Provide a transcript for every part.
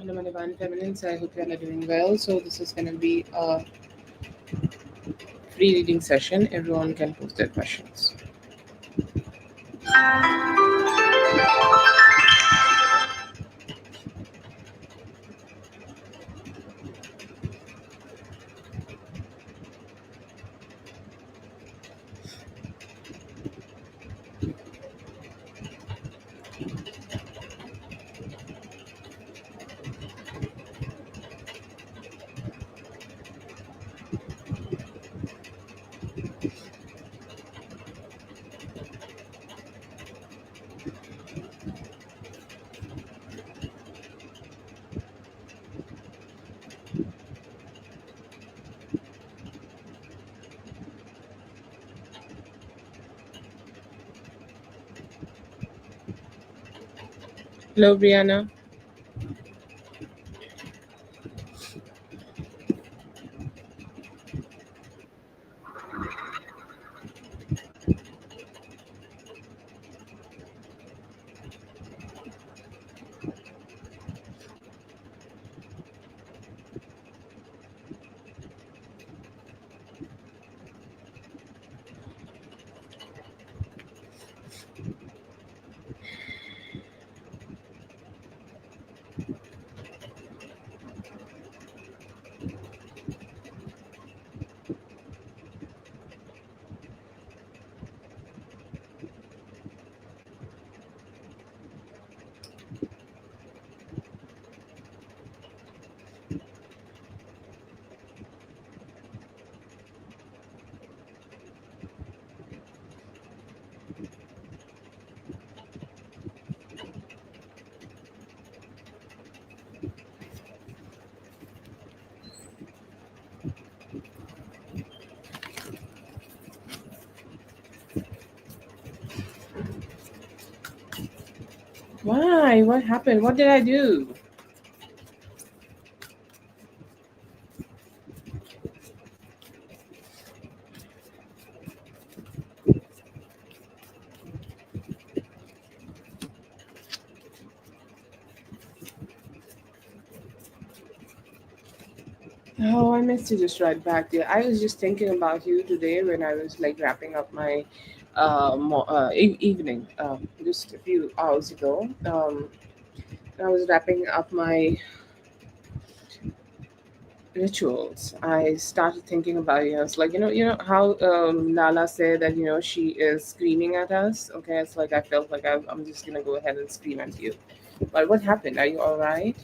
Hello, my divine feminines. I hope you are doing well. So, this is going to be a free reading session. Everyone can post their questions. Hello, Brianna. Why? What happened? What did I do? Oh, I missed you just right back there. I was just thinking about you today when I was like wrapping up my evening just a few hours ago. I was wrapping up my rituals. I started thinking about you. I was like, how Lala said that she is screaming at us. Okay, it's like I felt like I'm just gonna go ahead and scream at you. But what happened? Are you all right?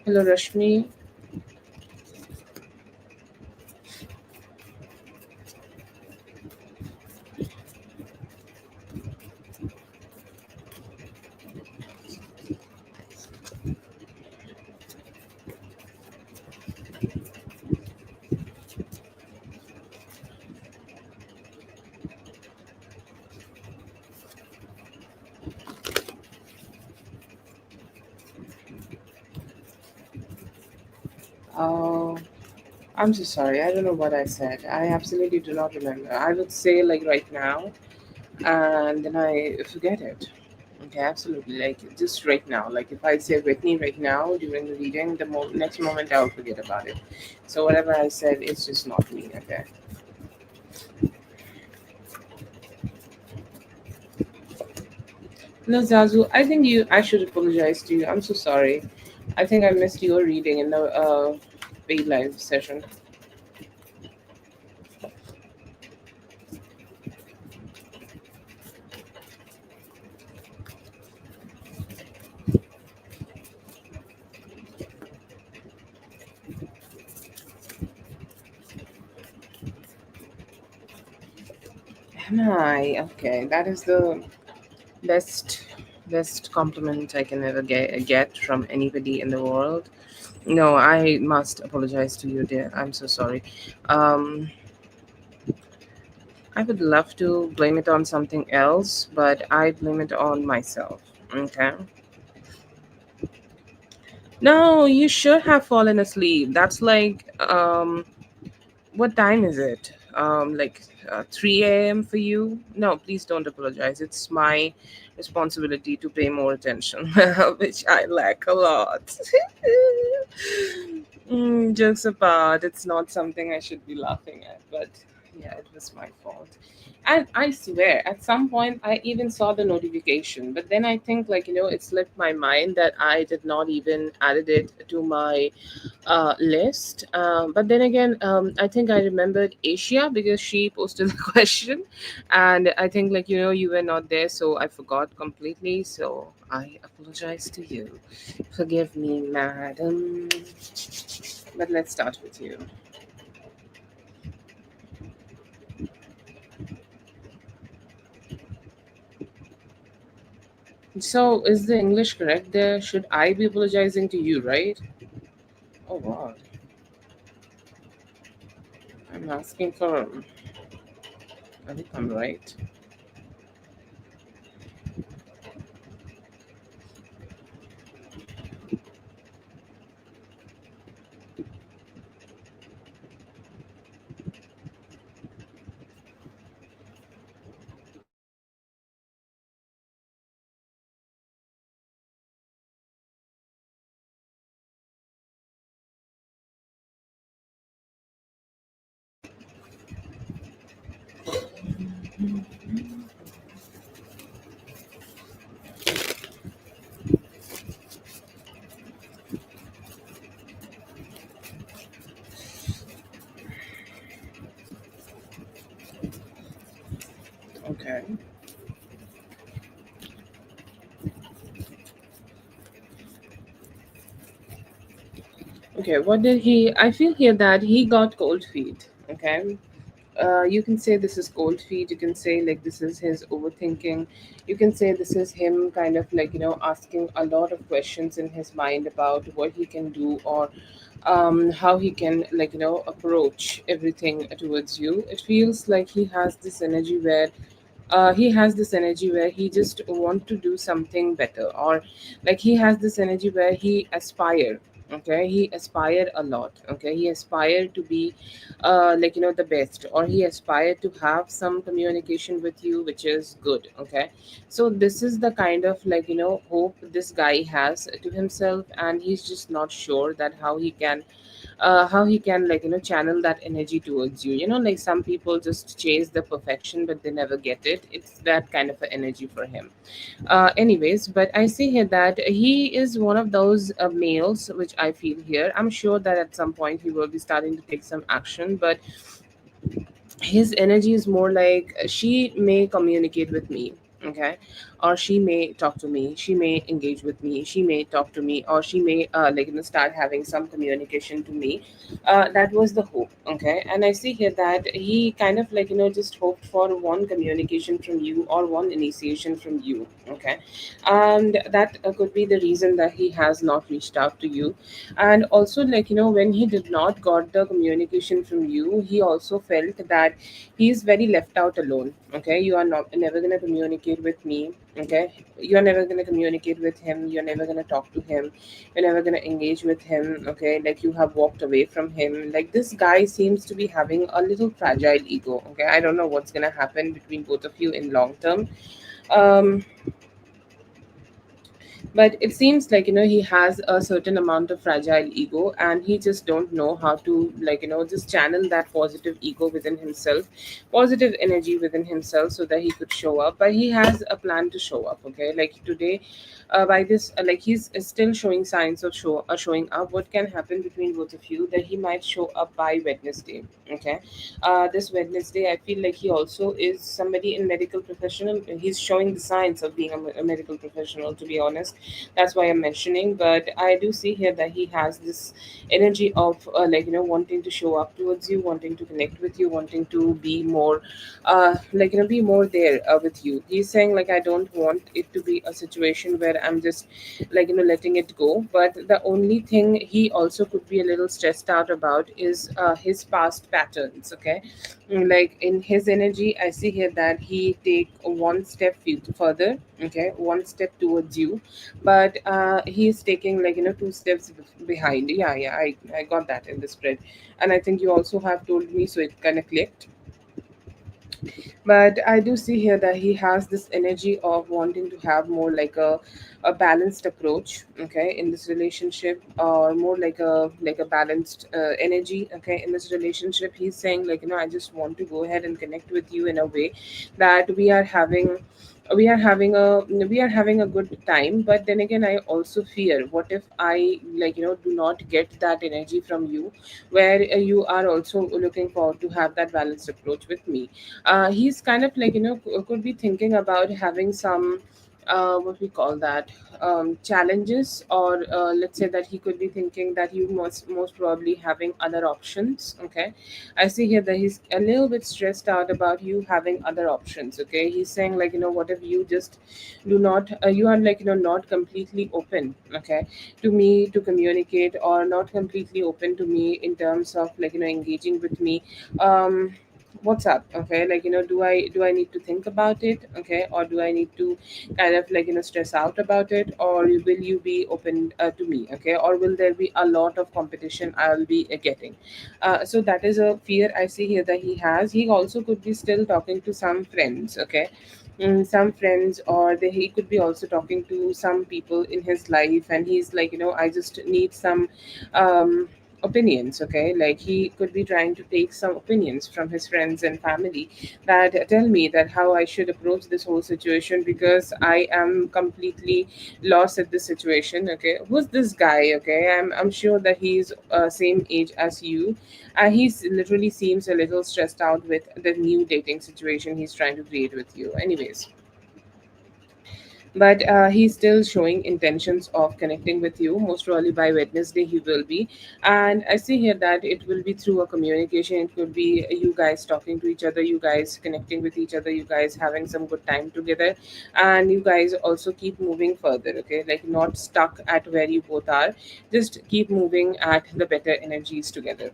Hello, Rashmi. Oh, I'm so sorry. I don't know what I said. I absolutely do not remember. I would say like right now, and then I forget it. Okay, absolutely. Like just right now. Like if I say Whitney right now during the reading, the next moment I'll forget about it. So whatever I said, it's just not me. Okay. No, Zazu, I think I should apologize to you. I'm so sorry. I think I missed your reading in the paid live session. Am I? Okay, that is the best best compliment I can ever get from anybody in the world. No, I must apologize to you, dear. I'm so sorry. Um, I would love to blame it on something else, but I blame it on myself. Okay. No, you should have fallen asleep. That's like what time is it? Like 3 a.m. for you? No, please don't apologize. It's my responsibility to pay more attention, which I lack a lot. Jokes apart, it's not something I should be laughing at, but yeah, it was my fault. And I swear, at some point, I even saw the notification, but then I think, like, it slipped my mind that I did not even added it to my list. But then again, I think I remembered Asia because she posted the question, and I think, like, you were not there, so I forgot completely. So I apologize to you. Forgive me, madam. But let's start with you. So, is the English correct there? Should I be apologizing to you, right? Oh, wow. I'm asking for. I think I'm right. Okay. Okay, what did he? I feel here that he got cold feet. Okay, you can say this is cold feet. You can say like this is his overthinking. You can say this is him kind of like asking a lot of questions in his mind about what he can do or how he can like approach everything towards you. It feels like he has this energy where he just want to do something better, or like he has this energy where he aspire. Okay, he aspired a lot. Okay, he aspired to be like the best, or he aspired to have some communication with you which is good. Okay, so this is the kind of like hope this guy has to himself, and he's just not sure that how he can like channel that energy towards you. Like some people just chase the perfection but they never get it. It's that kind of an energy for him. Anyways, but I see here that he is one of those males which I feel here. I'm sure that at some point he will be starting to take some action, but his energy is more like she may communicate with me. Okay, or she may talk to me, she may engage with me, she may talk to me, or she may like start having some communication to me. That was the hope. Okay, and I see here that he kind of like just hoped for one communication from you or one initiation from you. Okay, and that could be the reason that he has not reached out to you. And also like when he did not got the communication from you, he also felt that he is very left out alone. Okay, you are not never going to communicate with me. Okay, you're never going to communicate with him, you're never going to talk to him, you're never going to engage with him. Okay, like you have walked away from him. Like this guy seems to be having a little fragile ego. Okay, I don't know what's going to happen between both of you in long term. um but it seems like he has a certain amount of fragile ego, and he just don't know how to like just channel that positive ego within himself, positive energy within himself, so that he could show up. But he has a plan to show up. Okay, like today, by this like he's still showing signs of showing up. What can happen between both of you, that he might show up by Wednesday. Okay, this Wednesday I feel like he also is somebody in medical professional. He's showing the signs of being a medical professional, to be honest. That's why I'm mentioning. But I do see here that he has this energy of like wanting to show up towards you, wanting to connect with you, wanting to be more like be more there with you. He's saying like I don't want it to be a situation where I'm just like letting it go. But the only thing he also could be a little stressed out about is his past patterns. Okay, like in his energy I see here that he take one step further. Okay, one step towards you, but he's taking like two steps behind. Yeah, yeah, I got that in the spread. And I think you also have told me, so it kind of clicked. But I do see here that he has this energy of wanting to have more like a balanced approach, okay, in this relationship, or more like a balanced energy, okay, in this relationship. He's saying like, I just want to go ahead and connect with you in a way that we are having a good time. But then again, I also fear, what if I, do not get that energy from you, where you are also looking forward to have that balanced approach with me. He's kind of like, could be thinking about having some what we call that, challenges, or let's say that he could be thinking that you most probably having other options, okay. I see here that he's a little bit stressed out about you having other options, okay. He's saying like, what if you just do not you are like, not completely open, okay, to me to communicate, or not completely open to me in terms of like, engaging with me. What's up, okay, like, do I need to think about it, okay, or do I need to kind of like, stress out about it, or will you be open to me, okay, or will there be a lot of competition I'll be getting. So that is a fear I see here that he has. He also could be still talking to some friends, okay. Some friends, or he could be also talking to some people in his life, and he's like, I just need some um opinions, okay. Like, he could be trying to take some opinions from his friends and family, that tell me that how I should approach this whole situation, because I am completely lost at this situation, okay. Who's this guy, okay? I'm sure that he's same age as you. He's literally seems a little stressed out with the new dating situation he's trying to create with you. Anyways, but he's still showing intentions of connecting with you. Most probably by Wednesday he will be. And I see here that it will be through a communication. It could be you guys talking to each other, you guys connecting with each other, you guys having some good time together, and you guys also keep moving further, okay, like not stuck at where you both are. Just keep moving at the better energies together.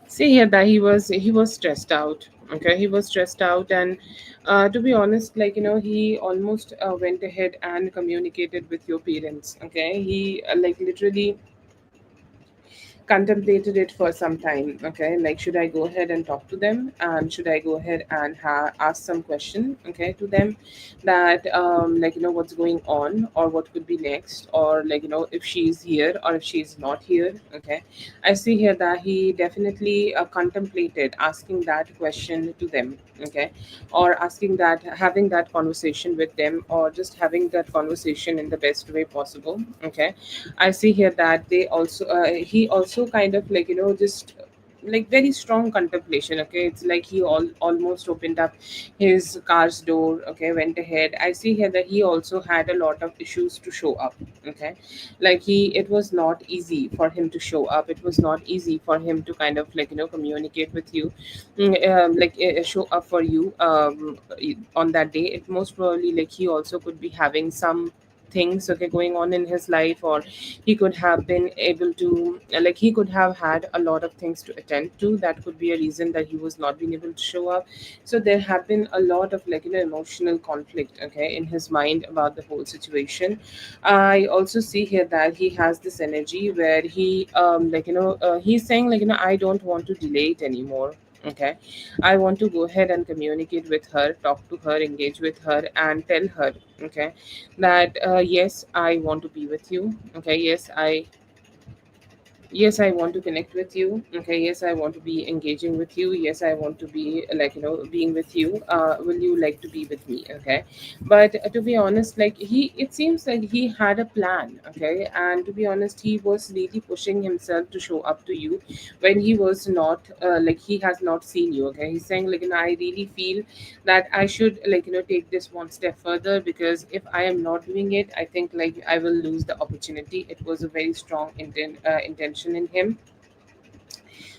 See here that he was stressed out. Okay, he was stressed out, and to be honest, like, he almost went ahead and communicated with your parents. Okay, he like literally contemplated it for some time, okay, like, should I go ahead and talk to them, and should I go ahead and ask some question, okay, to them, that like, what's going on, or what could be next, or like, if she's here or if she's not here, okay. I see here that he definitely contemplated asking that question to them, okay, or asking that, having that conversation with them, or just having that conversation in the best way possible, okay. I see here that he also kind of like, just like very strong contemplation, okay. It's like he almost opened up his car's door, okay, went ahead. I see here that he also had a lot of issues to show up, okay. Like, it was not easy for him to show up. It was not easy for him to kind of like, communicate with you, like, show up for you on that day. It most probably, like, he also could be having some things, okay, going on in his life, or he could have been able to like, he could have had a lot of things to attend to. That could be a reason that he was not being able to show up. So there have been a lot of like, emotional conflict, okay, in his mind about the whole situation. I also see here that he has this energy where he like, he's saying like, I don't want to delay it anymore, okay. I want to go ahead and communicate with her, talk to her, engage with her, and tell her, okay, that yes, I want to be with you, okay. Yes, I want to connect with you, okay. Yes, I want to be engaging with you. Yes, I want to be like, being with you. Will you like to be with me, okay. But to be honest, like, it seems like he had a plan, okay. And to be honest, he was really pushing himself to show up to you when he was not like, he has not seen you, okay. He's saying like, I really feel that I should like, take this one step further, because if I am not doing it, I think like I will lose the opportunity. It was a very strong intention in him.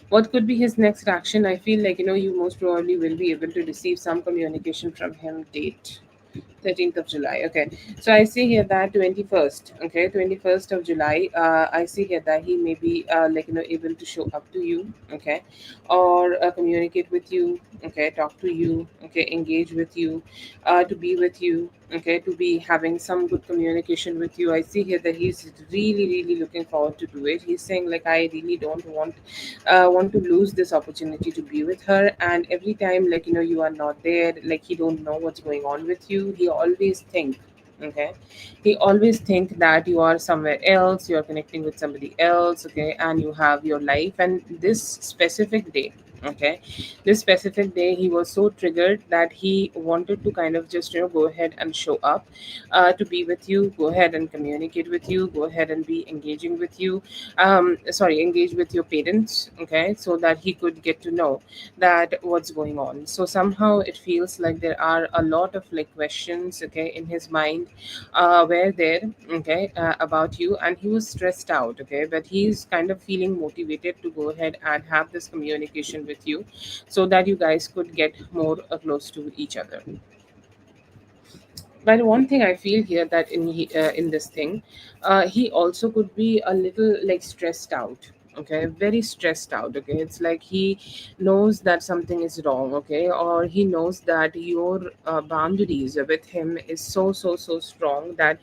What could be his next action? I feel like, you most probably will be able to receive some communication from him. Date 13th of July. Okay. So I see here that 21st. Okay. 21st of July. I see here that he may be able to show up to you. Okay. Or communicate with you. Okay. Talk to you. Okay. Engage with you. To be with you. Okay. To be having some good communication with you. I see here that he's really, really looking forward to do it. He's saying like, I really don't want to lose this opportunity to be with her. And every time, like, you are not there, like, he don't know what's going on with you. He always think, okay, he always think that you are somewhere else, you're connecting with somebody else, okay, and you have your life. And this specific day, okay, this specific day, he was so triggered that he wanted to kind of just, go ahead and show up, to be with you, go ahead and communicate with you, go ahead and be engaging with you, sorry, engage with your parents, okay, so that he could get to know that what's going on. So somehow it feels like there are a lot of like questions, okay, in his mind, were there, okay, about you, and he was stressed out, okay, but he's kind of feeling motivated to go ahead and have this communication with you, so that you guys could get more close to each other. But one thing I feel here that in this thing, he also could be a little like stressed out. Okay, very stressed out. Okay, it's like he knows that something is wrong. Okay, or he knows that your boundaries with him is so strong that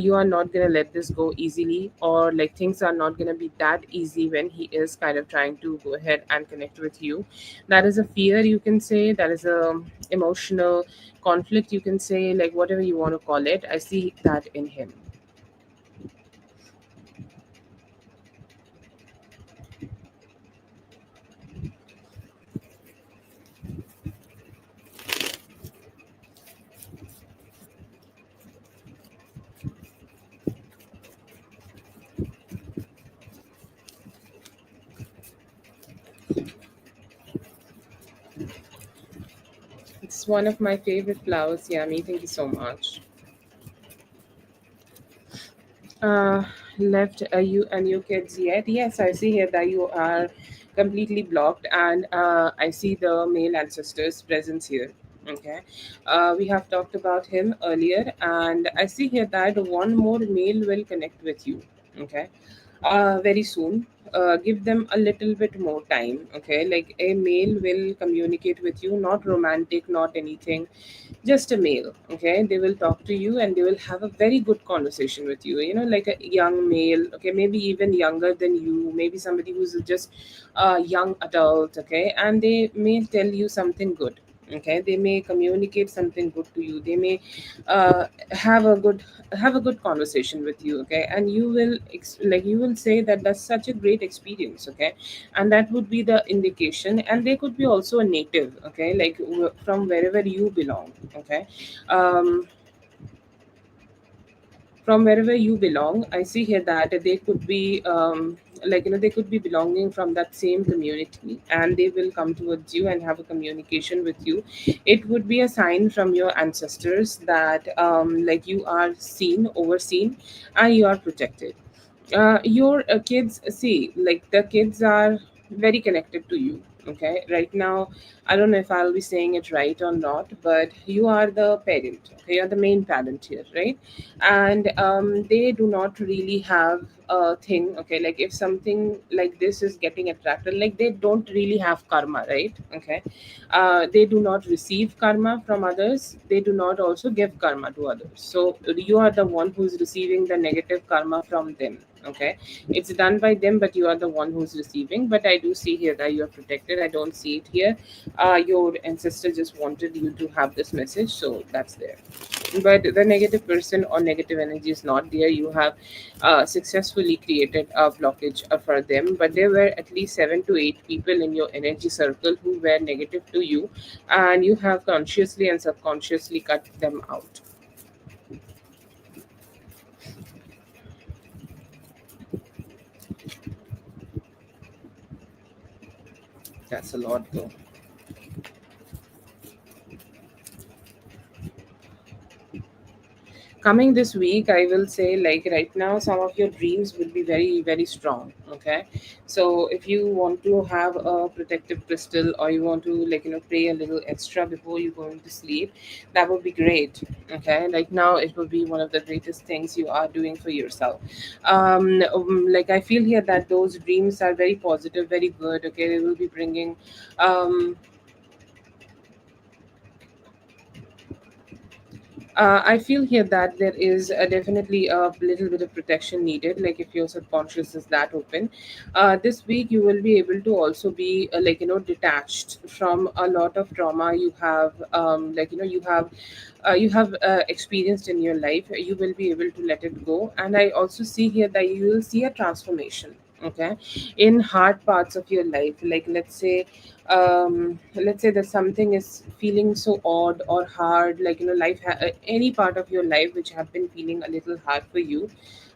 you are not gonna let this go easily, or like things are not gonna be that easy when he is kind of trying to go ahead and connect with you. That is a fear, you can say. That is a emotional conflict, you can say, like whatever you want to call it. I see that in him. It's one of my favorite flowers. Yami, thank you so much. uh Left you and your kids yet? Yes, I see here that you are completely blocked, and I see the male ancestors presence here. Okay, we have talked about him earlier, and I see here that one more male will connect with you. Okay, very soon. Give them a little bit more time. Okay, like a male will communicate with you, not romantic, not anything, just a male. Okay, they will talk to you and they will have a very good conversation with you, like a young male, okay, maybe even younger than you, maybe somebody who's just a young adult, okay, and they may tell you something good. Okay, they may communicate something good to you. They may uh, have a good have a good conversation with you. Okay, and you will like you will say that that's such a great experience. Okay, and that would be the indication. And they could be also a native, okay, like from wherever you belong. Okay, um from wherever you belong, I see here that they could be they could be belonging from that same community, and they will come towards you and have a communication with you. It would be a sign from your ancestors that like you are seen, overseen, and you are protected. Your kids, see, like the kids are very connected to you. Okay, right now, I don't know if I'll be saying it right or not, but you are the parent. Okay, you're the main parent here, right? And they do not really have a thing. Okay, like if something like this is getting attracted, like they don't really have karma, right? Okay, they do not receive karma from others, they do not also give karma to others. So you are the one who's receiving the negative karma from them. Okay, it's done by them, but you are the one who's receiving. But I do see here that you are protected. I don't see it here. Your ancestor just wanted you to have this message, so that's there. But the negative person or negative energy is not there. You have successfully created a blockage for them, but there were at least 7 to 8 people in your energy circle who were negative to you, and you have consciously and subconsciously cut them out. That's a lot though. Coming this week, I will say, like, right now some of your dreams will be very very strong. Okay, so if you want to have a protective crystal, or you want to, like, pray a little extra before you go into sleep, that would be great. Okay, like, now it will be one of the greatest things you are doing for yourself. Like, I feel here that those dreams are very positive, very good. Okay, they will be bringing I feel here that there is definitely a little bit of protection needed. Like, if your subconscious is that open, this week you will be able to also be, like, detached from a lot of trauma you have. Like, you have experienced in your life. You will be able to let it go, and I also see here that you will see a transformation. Okay, in hard parts of your life, like, let's say that something is feeling so odd or hard, like, any part of your life which have been feeling a little hard for you.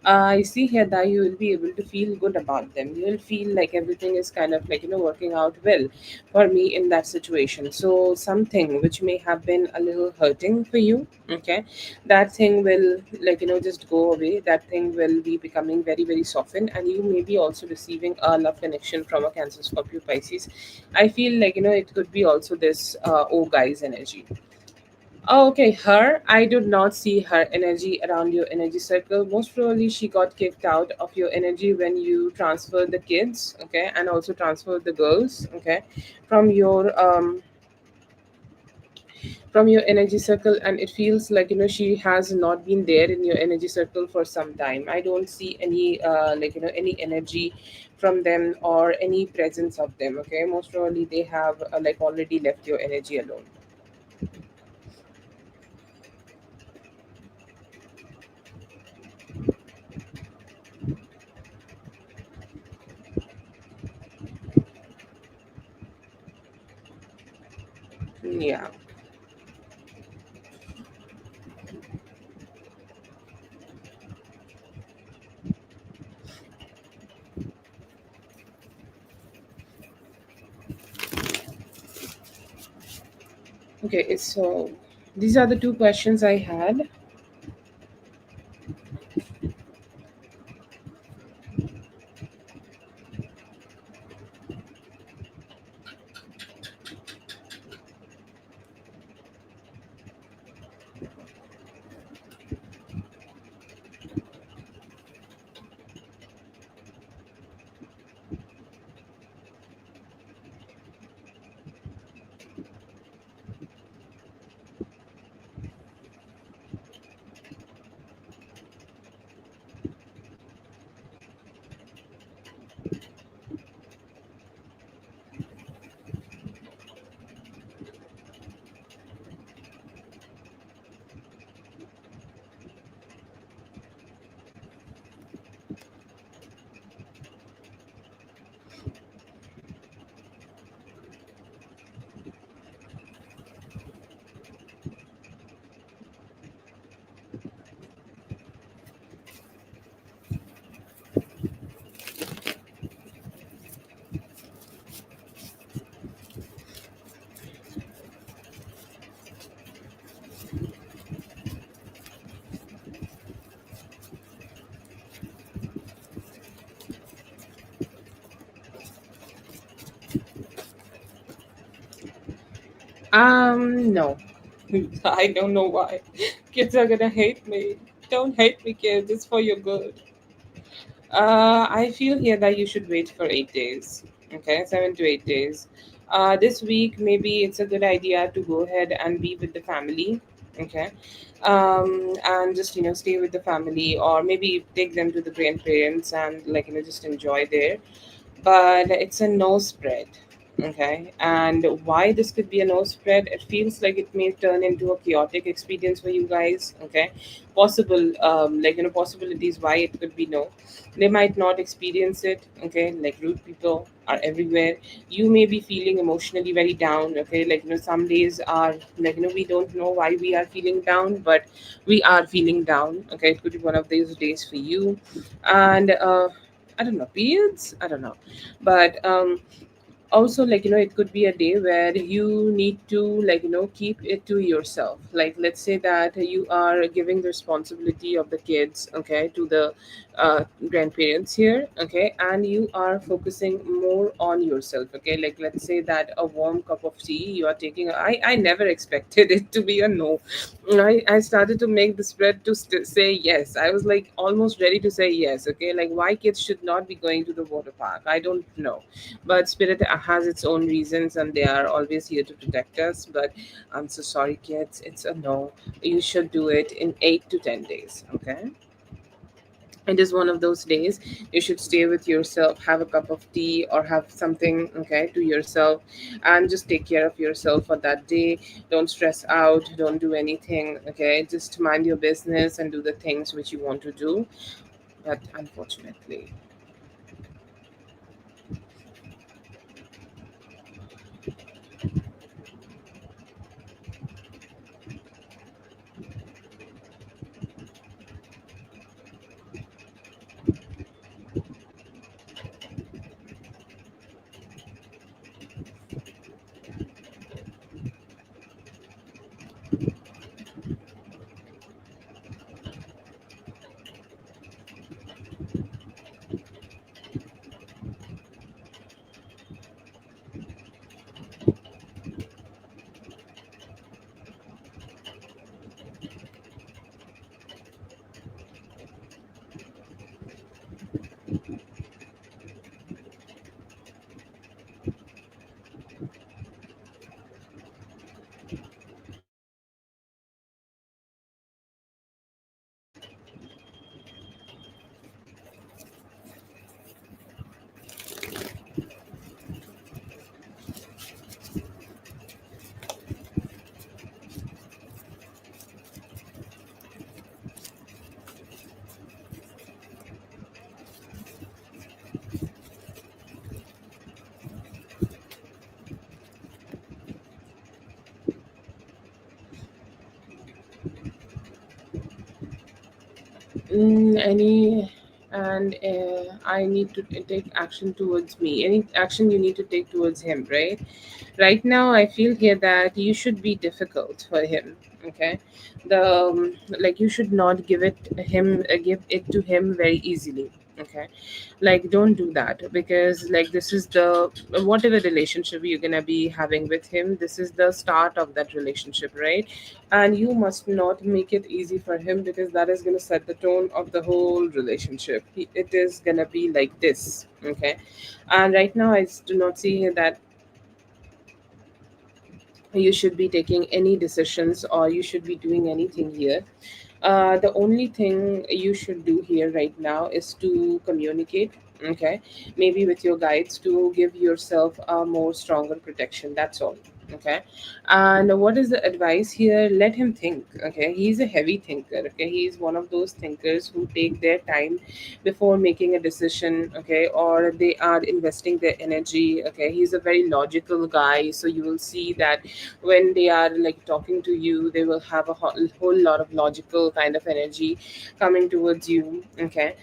I see here that you will be able to feel good about them. You will feel like everything is kind of, like, working out well for me in that situation. So something which may have been a little hurting for you, okay, that thing will, like, just go away. That thing will be becoming very very softened, and you may be also receiving a love connection from a Cancer, Scorpio, Pisces. I feel like, it could be also this oh guys energy. Oh, okay, her. I do not see her energy around your energy circle. Most probably, she got kicked out of your energy when you transferred the kids, okay, and also transferred the girls, okay, from your energy circle. And it feels like, she has not been there in your energy circle for some time. I don't see any like, any energy from them or any presence of them. Okay, most probably they have like already left your energy alone. Yeah. Okay, so these are the two questions I had. No. I don't know why. Kids are gonna hate me. Don't hate me, kids. It's for your good. I feel here that you should wait for 8 days. Okay, 7 to 8 days. This week, maybe it's a good idea to go ahead and be with the family. Okay, and just, stay with the family, or maybe take them to the grandparents and, like, just enjoy there. But it's a no spread. Okay, and why this could be a no spread? It feels like it may turn into a chaotic experience for you guys. Okay, possible, like, possibilities why it could be no. They might not experience it. Okay, like, rude people are everywhere. You may be feeling emotionally very down. Okay, like, some days are, like, we don't know why we are feeling down, but we are feeling down. Okay, it could be one of those days for you. And I don't know, periods, I don't know, but Also, like, it could be a day where you need to, like, keep it to yourself. Like, let's say that you are giving the responsibility of the kids, okay, to the grandparents here, okay, and you are focusing more on yourself, okay. Like, let's say that a warm cup of tea you are taking. I never expected it to be a no. I started to make the spread to say yes. I was like almost ready to say yes, okay. Like, why kids should not be going to the water park, I don't know. But spirit has its own reasons, and they are always here to protect us. But I'm so sorry, kids, it's a no. You should do it in 8 to 10 days, okay. It is one of those days you should stay with yourself, have a cup of tea or have something, okay, to yourself, and just take care of yourself for that day. Don't stress out, don't do anything, okay. Just mind your business and do the things which you want to do. But unfortunately, any and I need to take action towards me. Any action you need to take towards him, right? Right now, I feel here that you should be difficult for him, okay. The like, you should not give it to him very easily, okay. Like, don't do that, because like, this is the whatever relationship you're gonna be having with him, this is the start of that relationship, right? And you must not make it easy for him, because that is going to set the tone of the whole relationship. It is going to be like this, okay. And right now, do not see here that you should be taking any decisions or you should be doing anything here. The only thing you should do here right now is to communicate, okay, maybe with your guides, to give yourself a more stronger protection. That's all, okay. And what is the advice here? Let him think, okay. He's a heavy thinker, okay. He's one of those thinkers who take their time before making a decision, okay, or they are investing their energy, okay. He's a very logical guy, so you will see that when they are like talking to you, they will have a whole lot of logical kind of energy coming towards you, okay.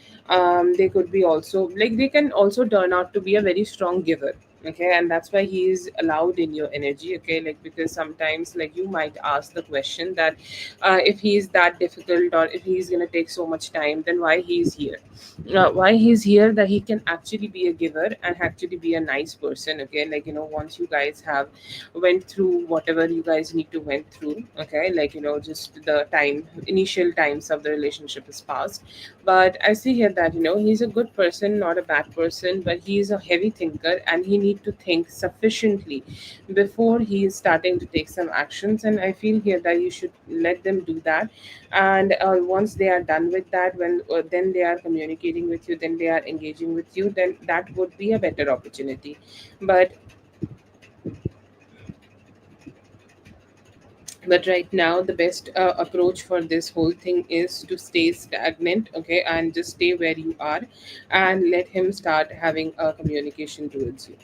They could be also like, they can also turn out to be a very strong giver, okay. And that's why he is allowed in your energy, okay. Like, because sometimes, like, you might ask the question that if he is that difficult, or if he's going to take so much time, then why he's here. Why he's here, that he can actually be a giver and actually be a nice person, okay. Like, once you guys have went through whatever you guys need to went through, okay. Like, just the initial times of the relationship is past. But I see here that, he's a good person, not a bad person, but he is a heavy thinker, and he need to think sufficiently before he is starting to take some actions. And I feel here that you should let them do that. And once they are done with that, when then they are communicating with you, then they are engaging with you, then that would be a better opportunity. But right now, the best approach for this whole thing is to stay stagnant, okay, and just stay where you are, and let him start having a communication towards you.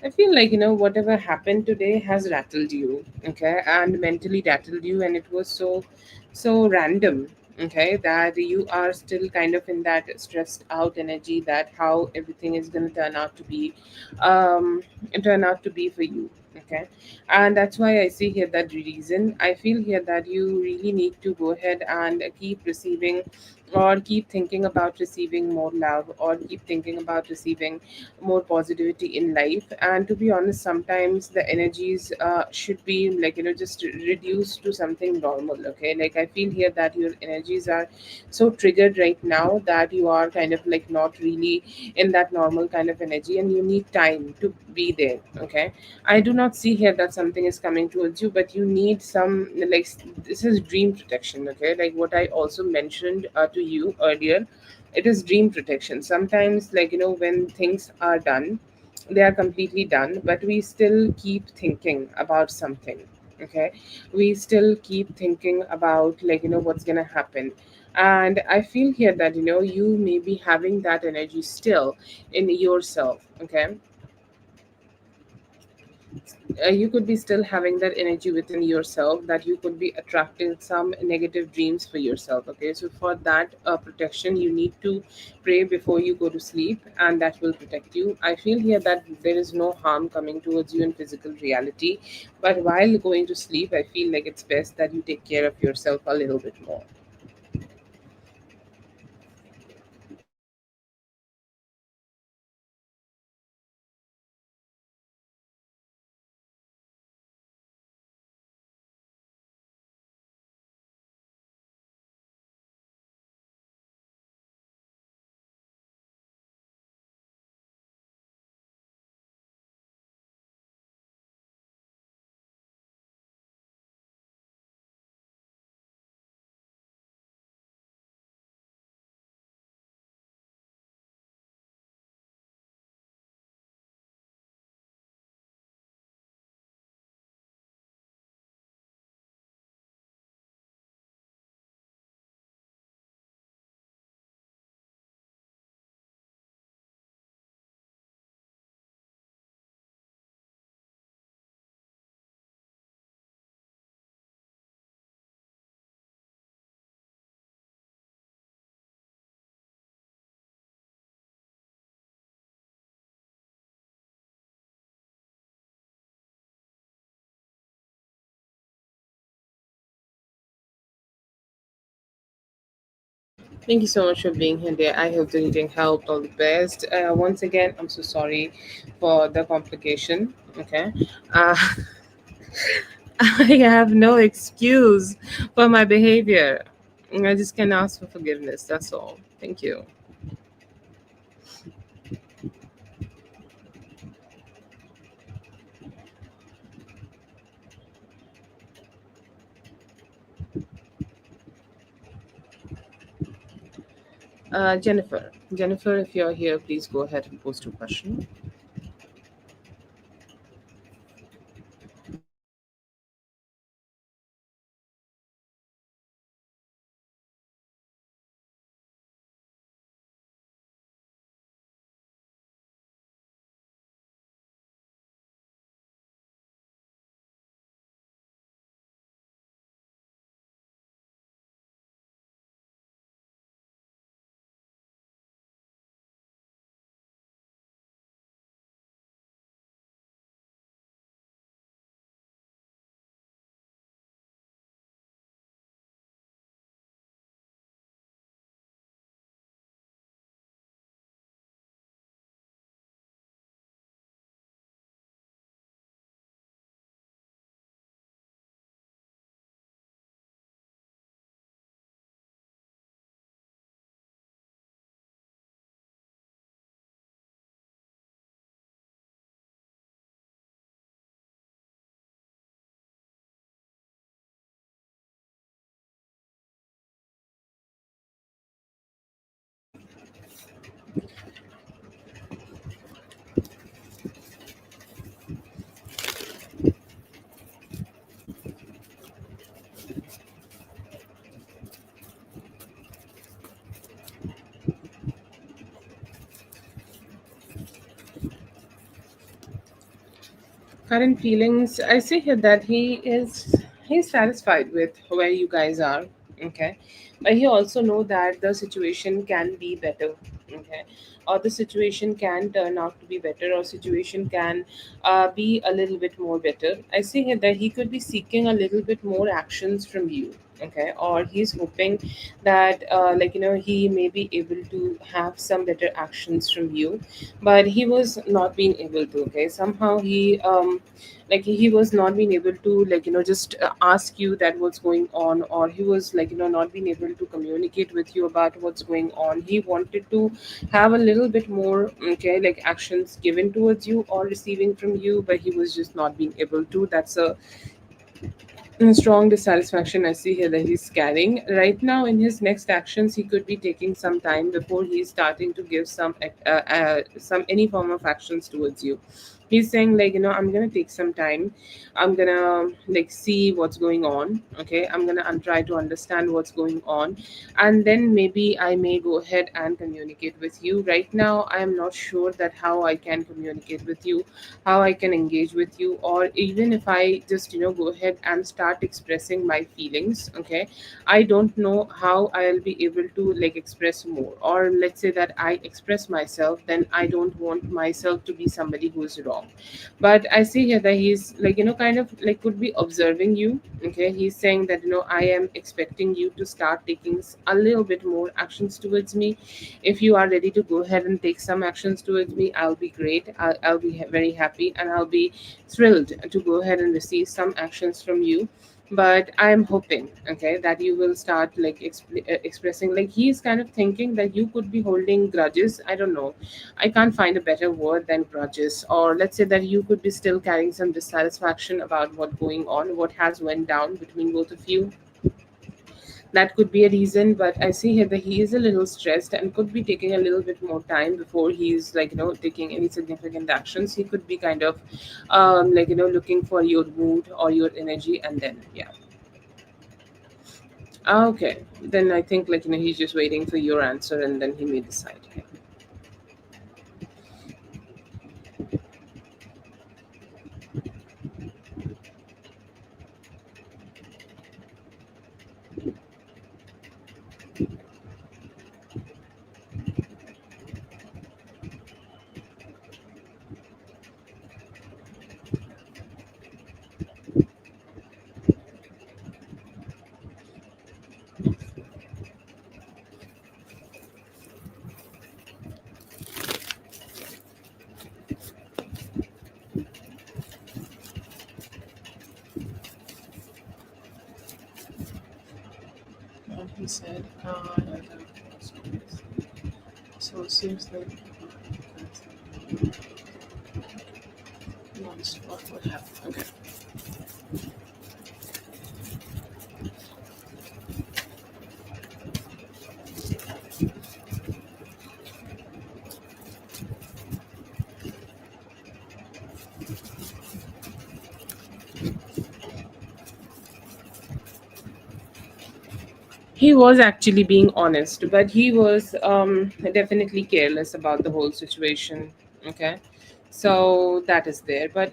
I feel like, whatever happened today has rattled you, okay, and mentally rattled you, and it was so random, okay, that you are still kind of in that stressed out energy that how everything is going to um, turn out to be for you, okay. And that's why I see here that reason. I feel here that you really need to go ahead and keep receiving, or keep thinking about receiving more love, or keep thinking about receiving more positivity in life. And to be honest, sometimes the energies should be like, just reduced to something normal, okay. Like, I feel here that your energies are so triggered right now that you are kind of like not really in that normal kind of energy, and you need time to be there, okay. I do not see here that something is coming towards you, but you need some, like, this is dream protection, okay. Like what I also mentioned to you earlier, it is dream protection. Sometimes, like, when things are done, they are completely done, but we still keep thinking about something, okay. We still keep thinking about, like, what's gonna happen. And I feel here that, you may be having that energy still in yourself, okay. You could be still having that energy within yourself, that you could be attracting some negative dreams for yourself, okay. So for that protection, you need to pray before you go to sleep, and that will protect you. I feel here that there is no harm coming towards you in physical reality, but while going to sleep, I feel like it's best that you take care of yourself a little bit more. Thank you so much for being here, dear. I hope the reading helped. All the best. Once again, I'm so sorry for the complication. Okay. Uh, I have no excuse for my behavior. I just can ask for forgiveness. That's all. Thank you. Jennifer. Jennifer, if you're here, please go ahead and post your question. Current feelings, I see here that he's satisfied with where you guys are. Okay, but he also know that the situation can be better. Okay, or the situation can turn out to be better, or situation can be a little bit more better. I see here that he could be seeking a little bit more actions from you. Okay, or he's hoping that he may be able to have some better actions from you, but he was not being able to. Okay, somehow he was not being able to just ask you that what's going on, or he was not being able to communicate with you about what's going on. He wanted to have a little bit more, okay, like actions given towards you or receiving from you, but he was just not being able to. That's a strong dissatisfaction I see here that he's carrying right now. In his next actions, he could be taking some time before he's starting to give some any form of actions towards you. He's saying I'm gonna take some time. I'm gonna see what's going on. Okay, I'm gonna try to understand what's going on, and then maybe I may go ahead and communicate with you. Right now, I am not sure that how I can communicate with you, how I can engage with you, or even if I just go ahead and start expressing my feelings. Okay, I don't know how I'll be able to express more, or let's say that I express myself, then I don't want myself to be somebody who's wrong. But I see here that he's kind of could be observing you. Okay, he's saying that I am expecting you to start taking a little bit more actions towards me. If you are ready to go ahead and take some actions towards me, I'll be great. I'll be very happy, and I'll be thrilled to go ahead and receive some actions from you. But I'm hoping, okay, that you will start expressing, he's kind of thinking that you could be holding grudges. I don't know, I can't find a better word than grudges, or let's say that you could be still carrying some dissatisfaction about what going on, what has went down between both of you. That could be a reason, but I see here that he is a little stressed and could be taking a little bit more time before he's taking any significant actions. He could be kind of looking for your mood or your energy, and then yeah. Okay, then I think he's just waiting for your answer, and then he may decide. Yeah. And he said, so it seems like what happened. Okay. He was actually being honest, but he was definitely careless about the whole situation. Okay, so that is there. But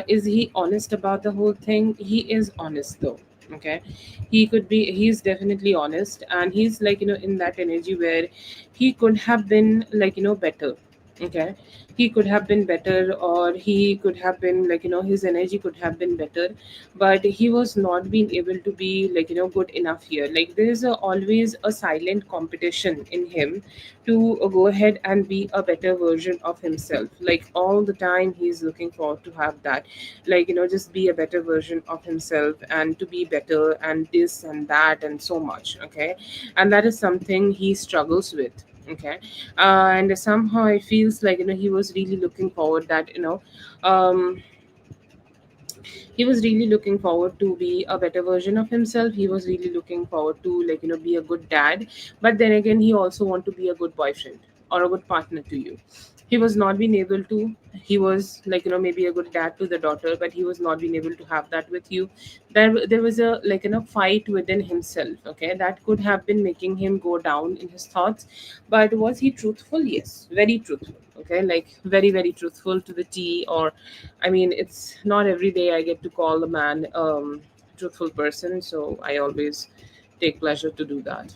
is he honest about the whole thing? He is honest though. Okay, he could be. He's definitely honest, and he's in that energy where he could have been better. Okay, he could have been better, or he could have been his energy could have been better, but he was not being able to be good enough here. There's always a silent competition in him to go ahead and be a better version of himself. All the time he's looking forward to have that, just be a better version of himself, and to be better, and this and that and so much. Okay, and that is something he struggles with. Okay, and somehow it feels he was really looking forward that he was really looking forward to be a better version of himself. He was really looking forward to be a good dad, but then again he also want to be a good boyfriend. or a good partner to you. He was not being able to. He was like, maybe a good dad to the daughter, but he was not being able to have that with you. There was a, like, fight within himself, okay, that could have been making him go down in his thoughts. But was he truthful? Yes, very truthful. Okay, like very, very truthful to the T. Or, I mean, it's not every day I get to call a man truthful person, so I always take pleasure to do that.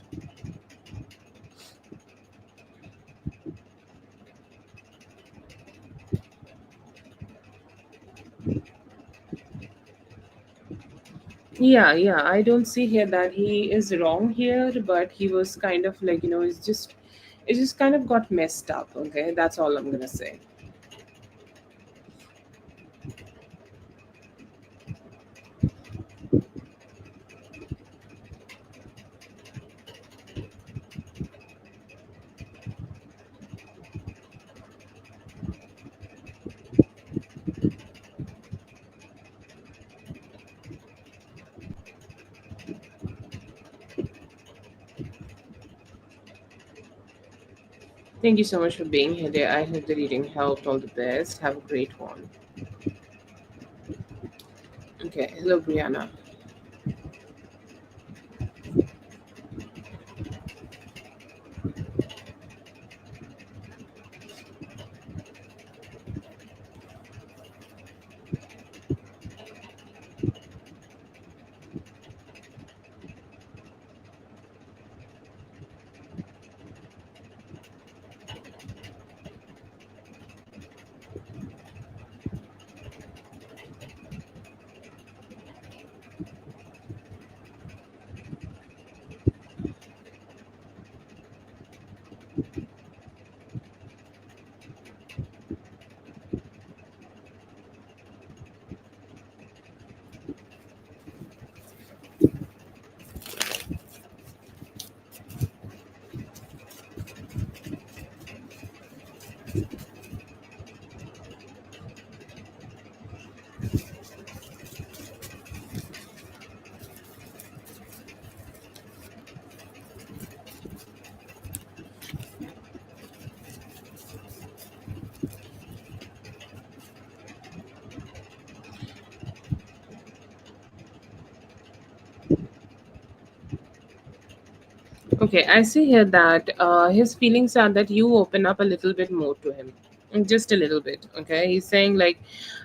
Yeah, yeah. I don't see here that he is wrong here, but he was kind of like, it just kind of got messed up. Okay, that's all I'm gonna say. Thank you so much for being here, dear. I hope the reading helped. All the best. Have a great one. Okay, hello, Brianna. Okay, I see here that his feelings are that you open up a little bit more to him. Just a little bit. Okay. He's saying, like,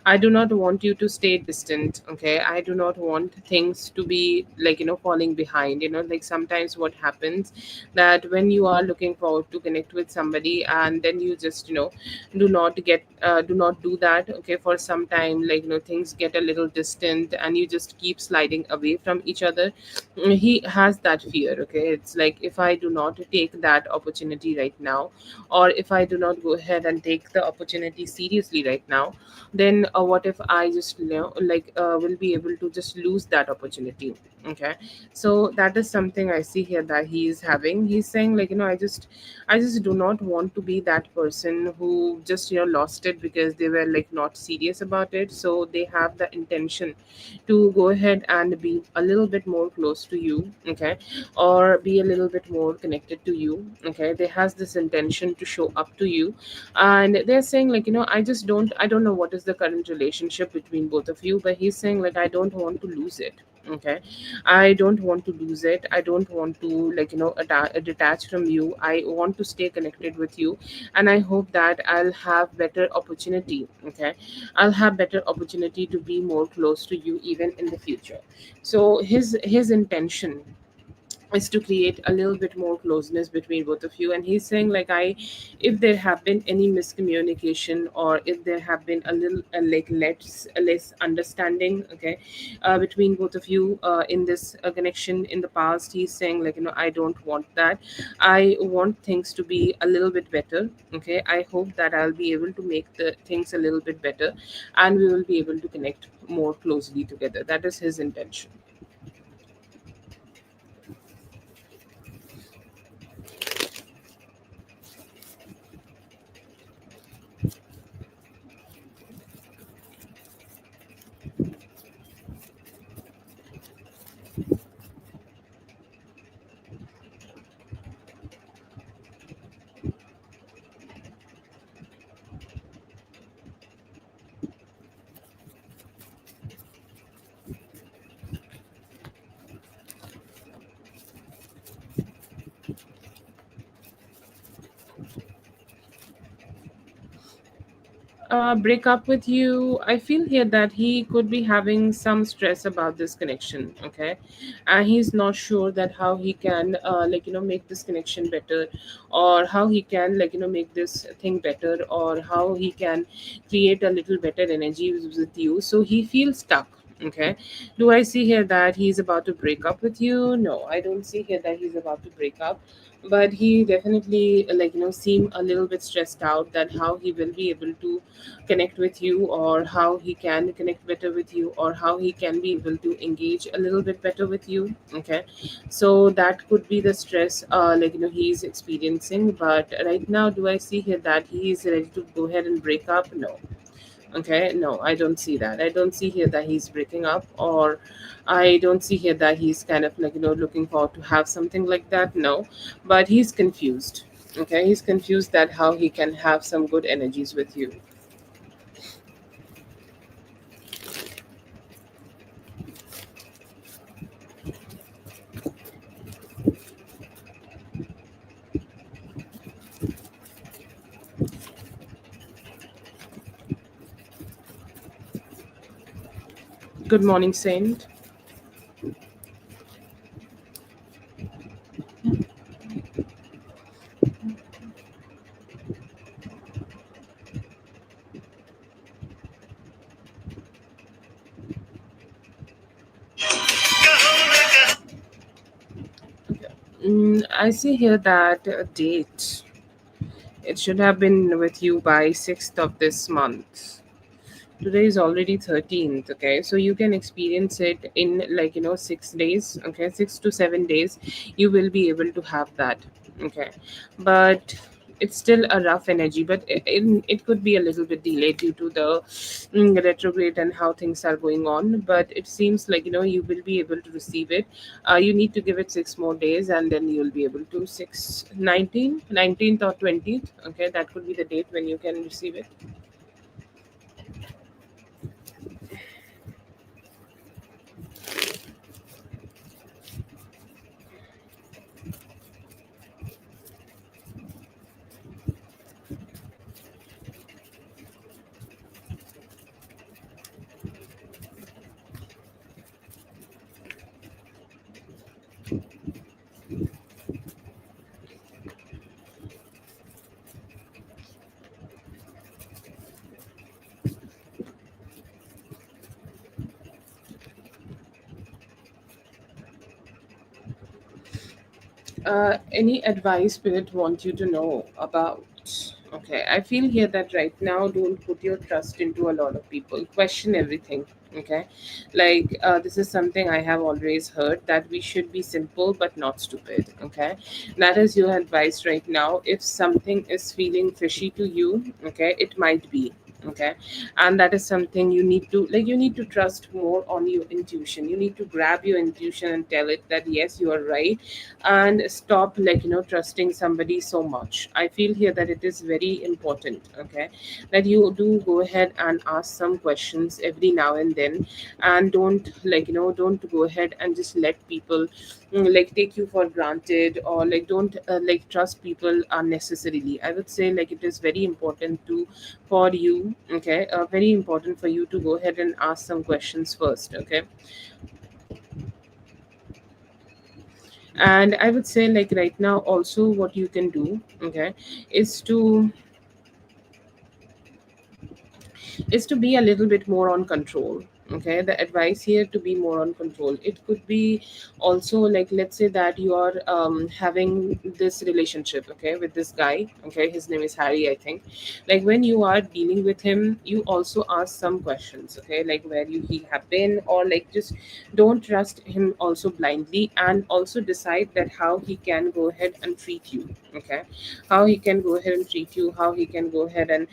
I do not want you to stay distant. Okay. I do not want things to be like, falling behind. Like sometimes what happens that when you are looking forward to connect with somebody, and then you just, do not do that. Okay. For some time, like, things get a little distant and you just keep sliding away from each other. He has that fear. Okay, it's like, if I do not take that opportunity right now, or if I do not go ahead and take the opportunity seriously right now, then what if I just, will be able to just lose that opportunity. Okay, so that is something I see here that he is having. He's saying, like, I just do not want to be that person who just, lost it because they were like not serious about it, so they have the intention to go ahead and be a little bit more close to you. Okay, or be a little bit more connected to you. Okay, they has this intention to show up to you, and they're saying, like, I don't know what is the current relationship between both of you, but he's saying, like, I don't want to lose it. Okay, I don't want to lose it. I don't want to, like, detach from you. I want to stay connected with you, and I hope that I'll have better opportunity. Okay, I'll have better opportunity to be more close to you even in the future. So his intention is to create a little bit more closeness between both of you. And he's saying, like, if there have been any miscommunication, or if there have been a little, like, less understanding, okay, between both of you in this connection in the past, he's saying, like, I don't want that. I want things to be a little bit better. Okay, I hope that I'll be able to make the things a little bit better, and we will be able to connect more closely together. That is his intention. Break up with you, I feel here that he could be having some stress about this connection. Okay, and he's not sure that how he can make this connection better, or how he can make this thing better, or how he can create a little better energy with you, so he feels stuck. Okay, do I see here that he's about to break up with you? No, I don't see here that he's about to break up, but he definitely seem a little bit stressed out that how he will be able to connect with you, or how he can connect better with you, or how he can be able to engage a little bit better with you. Okay, so that could be the stress he's experiencing. But right now, do I see here that he is ready to go ahead and break up? No. Okay, no, I don't see that. I don't see here that he's breaking up, or I don't see here that he's kind of looking forward to have something like that. No, but he's confused. Okay, he's confused that how he can have some good energies with you. Good morning, Saint. I see here that date. It should have been with you by 6th of this month. Today is already 13th. Okay, so you can experience it in 6 days. Okay, 6 to 7 days, you will be able to have that. Okay, but it's still a rough energy, but it could be a little bit delayed due to the retrograde and how things are going on. But it seems like you will be able to receive it. You need to give it 6 more days, and then you'll be able to 19th or 20th. Okay, that could be the date when you can receive it. Any advice Spirit want you to know about? Okay, I feel here that right now, don't put your trust into a lot of people. Question everything. Okay, this is something I have always heard, that we should be simple but not stupid. Okay, that is your advice right now. If something is feeling fishy to you, okay, it might be. Okay, and that is something you need to you need to trust more on your intuition. You need to grab your intuition and tell it that yes, you are right, and stop trusting somebody so much. I feel here that it is very important. Okay, that you do go ahead and ask some questions every now and then, and don't don't go ahead and just let people take you for granted, or don't trust people unnecessarily. I would say it is very important to for you. Okay, very important for you to go ahead and ask some questions first. Okay, and I would say right now also what you can do, okay, is to be a little bit more on control. Okay, the advice here to be more on control. It could be also let's say that you are having this relationship, okay, with this guy. Okay, his name is Harry, I think. When you are dealing with him, you also ask some questions. Okay, where he have been, or just don't trust him also blindly, and also decide that how he can go ahead and treat you. Okay, how he can go ahead and treat you, how he can go ahead and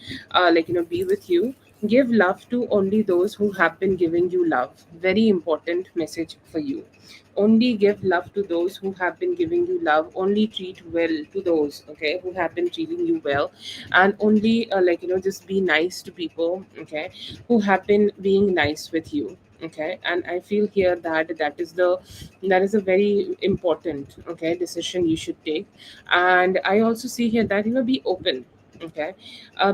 be with you. Give love to only those who have been giving you love. Very important message for you. Only give love to those who have been giving you love. Only treat well to those, okay, who have been treating you well, and only just be nice to people, okay, who have been being nice with you. Okay, and I feel here that that is a very important, okay, decision you should take. And I also see here that be open. Okay,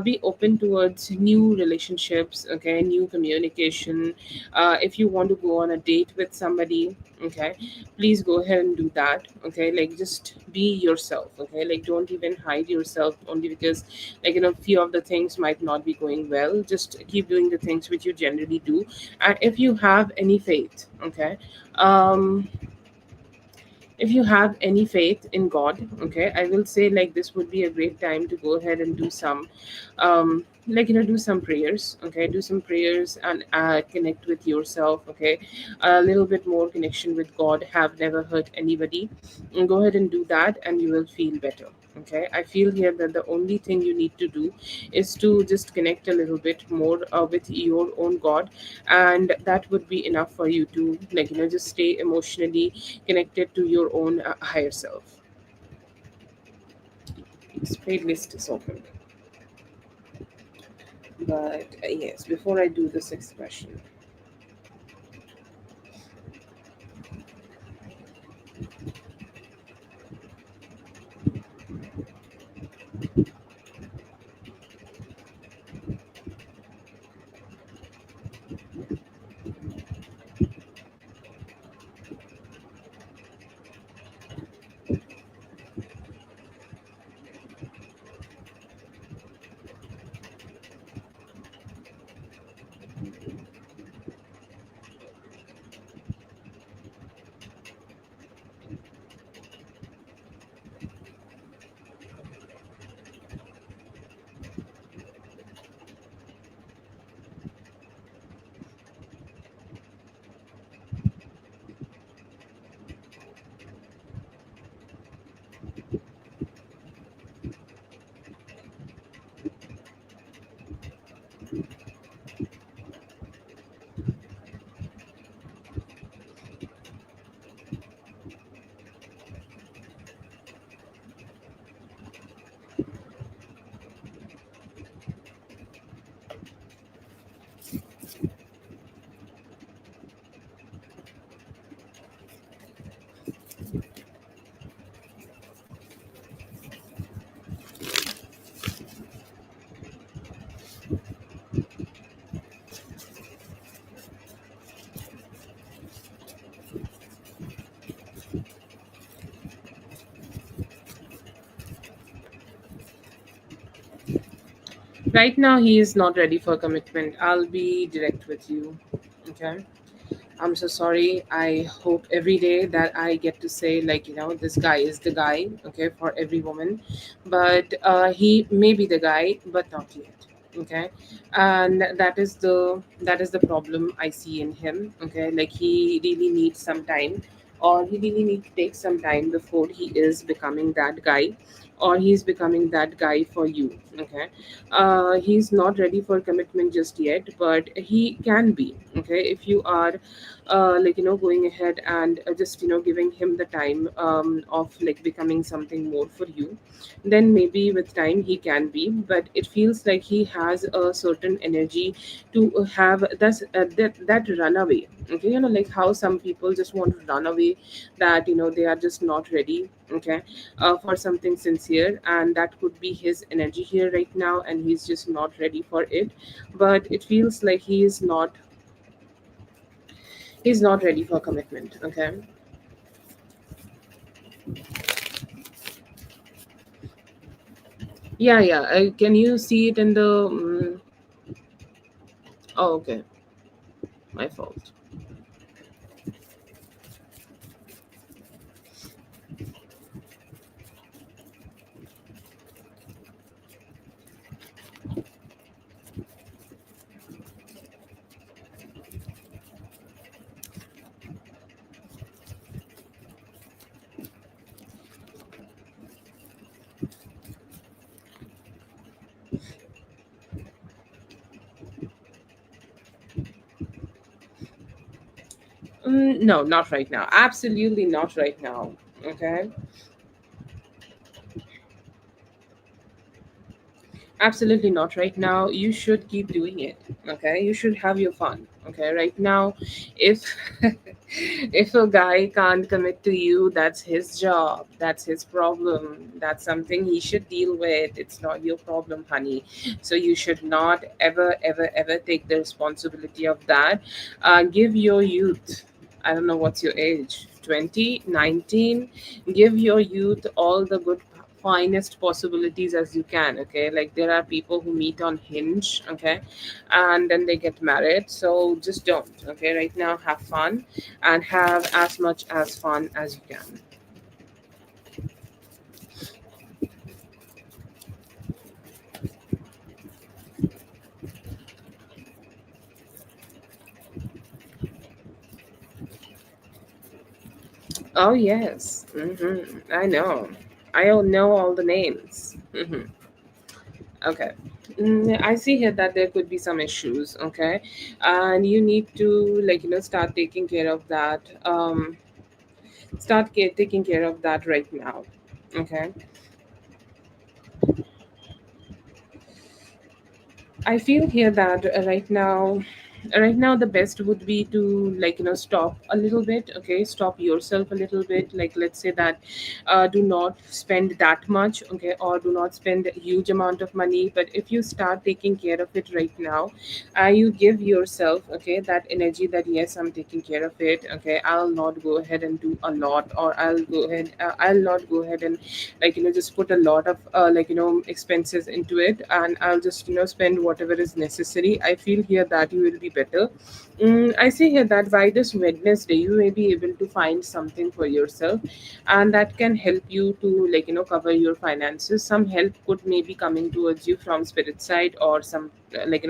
be open towards new relationships. Okay, new communication. If you want to go on a date with somebody, okay, please go ahead and do that. Okay, like just be yourself. Okay, like don't even hide yourself only because, like, few of the things might not be going well. Just keep doing the things which you generally do. And if you have any faith, okay, um if you have any faith in God, okay, I will say like this would be a great time to go ahead and do some, do some prayers. Okay, do some prayers and connect with yourself. Okay, a little bit more connection with God. Have never hurt anybody, and go ahead and do that, and you will feel better. Okay, I feel here that the only thing you need to do is to just connect a little bit more with your own God, and that would be enough for you to, just stay emotionally connected to your own higher self. Its playlist is open. But yes, before I do the sixth question, right now he is not ready for commitment. I'll be direct with you. Okay. I'm so sorry. I hope every day that I get to say, like, this guy is the guy, okay, for every woman. But he may be the guy, but not yet. Okay. And that is the problem I see in him. Okay. Like he really needs some time, or he really needs to take some time before he is becoming that guy, or he's becoming that guy for you. Okay. He's not ready for commitment just yet, but he can be. Okay, if you are going ahead and just giving him the time of like becoming something more for you, then maybe with time he can be. But it feels like he has a certain energy to have that runaway. Okay, like how some people just want to run away, that they are just not ready. Okay, for something sincere, and that could be his energy here right now, and he's just not ready for it. But it feels like he's not ready for commitment. Okay. Yeah, yeah. Can you see it in the oh, okay, my fault. No, not right now. Absolutely not right now. Okay. Absolutely not. Right now, you should keep doing it. Okay, you should have your fun. Okay, right now, if if a guy can't commit to you, that's his job. That's his problem. That's something he should deal with. It's not your problem, honey. So you should not ever, ever, ever take the responsibility of that. Give your youth. I don't know what's your age. 20, 19. Give your youth all the good finest possibilities as you can. Okay, like there are people who meet on Hinge. Okay, and then they get married. So just don't. Okay, right now have fun and have as much as fun as you can. Oh yes. I know. I don't know all the names. Okay. I see here that there could be some issues. Okay, and you need to, like, start taking care of that. Taking care of that right now. Okay. I feel here that right now the best would be to, like, stop a little bit. Okay, stop yourself a little bit. Like, let's say that do not spend that much. Okay, or do not spend a huge amount of money. But if you start taking care of it right now, you give yourself, okay, that energy that yes, I'm taking care of it. Okay, I'll not go ahead and do a lot, or I'll not go ahead and, like, just put a lot of expenses into it, and I'll just spend whatever is necessary. I feel here that you will be better. I see here that by this Wednesday you may be able to find something for yourself, and that can help you to, like, cover your finances. Some help could maybe coming towards you from spirit side, or some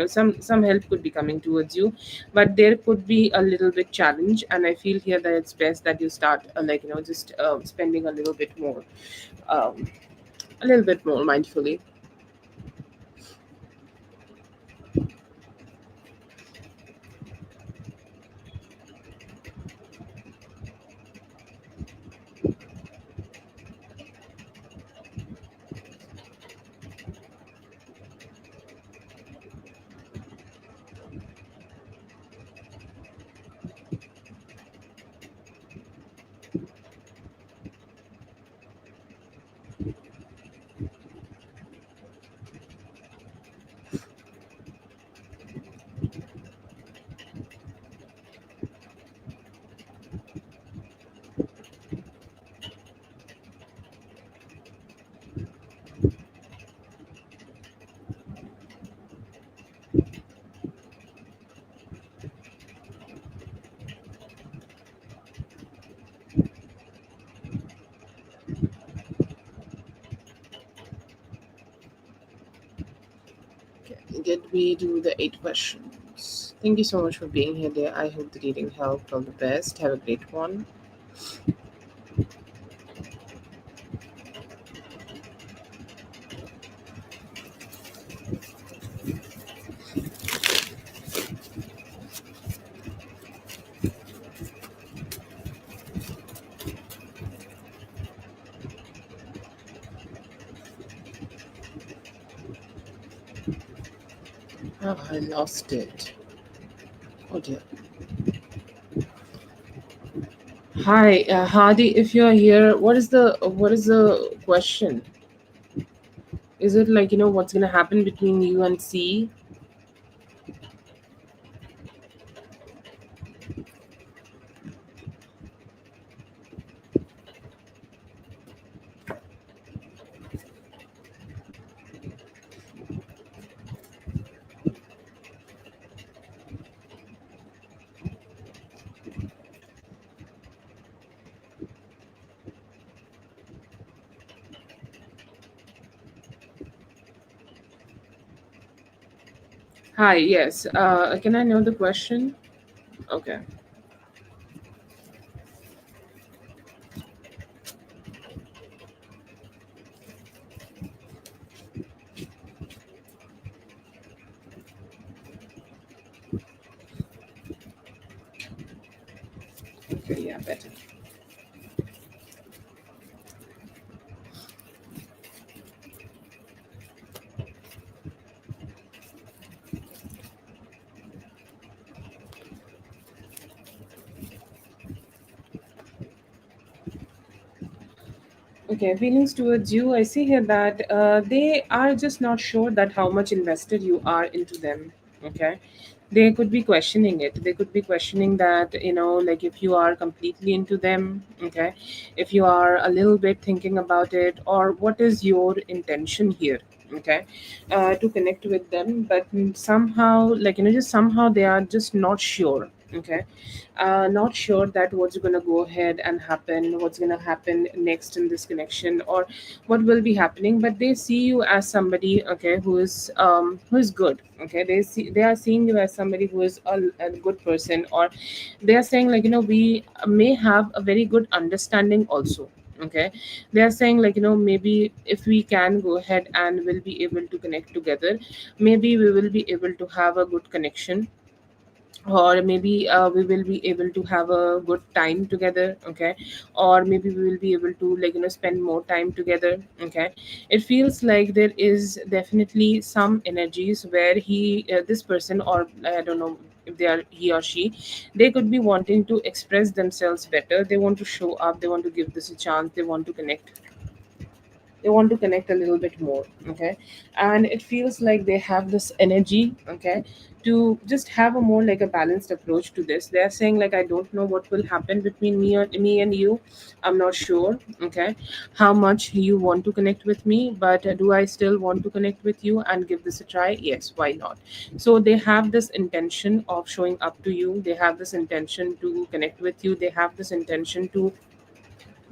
some help could be coming towards you, but there could be a little bit challenge. And I feel here that it's best that you start just spending um, a little bit more mindfully. Okay, get me to the 8 questions. Thank you so much for being here, dear. I hope the reading helped. All the best. Have a great one. Oh, I lost it. Oh dear. Hi, Hadi. If you're here, what is the question? Is it like, what's gonna happen between you and C? Hi. Yes. Can I know the question? Okay. Okay. Yeah. Better. Okay, feelings towards you. I see here that they are just not sure that how much invested you are into them. Okay, they could be questioning it. They could be questioning that, like if you are completely into them. Okay, if you are a little bit thinking about it, or what is your intention here? Okay, to connect with them, but somehow, like just somehow they are just not sure. Okay, not sure that what's going to go ahead and happen, what's going to happen next in this connection, or what will be happening. But they see you as somebody, okay, who is good. Okay, they are seeing you as somebody who is a good person, or they are saying like, we may have a very good understanding also. Okay, they are saying like, maybe if we can go ahead and will be able to connect together, maybe we will be able to have a good connection, or maybe we will be able to have a good time together. Okay, or maybe we will be able to, like, spend more time together. Okay, it feels like there is definitely some energies where this person, or I don't know if they are he or she, they could be wanting to express themselves better. They want to show up, they want to give this a chance, they want to connect, they want to connect a little bit more. Okay, and it feels like they have this energy. Okay, to just have a more like a balanced approach to this. They're saying like, I don't know what will happen between me and you. I'm not sure. Okay, how much you want to connect with me, but do I still want to connect with you and give this a try? Yes, why not? So they have this intention of showing up to you, they have this intention to connect with you, they have this intention to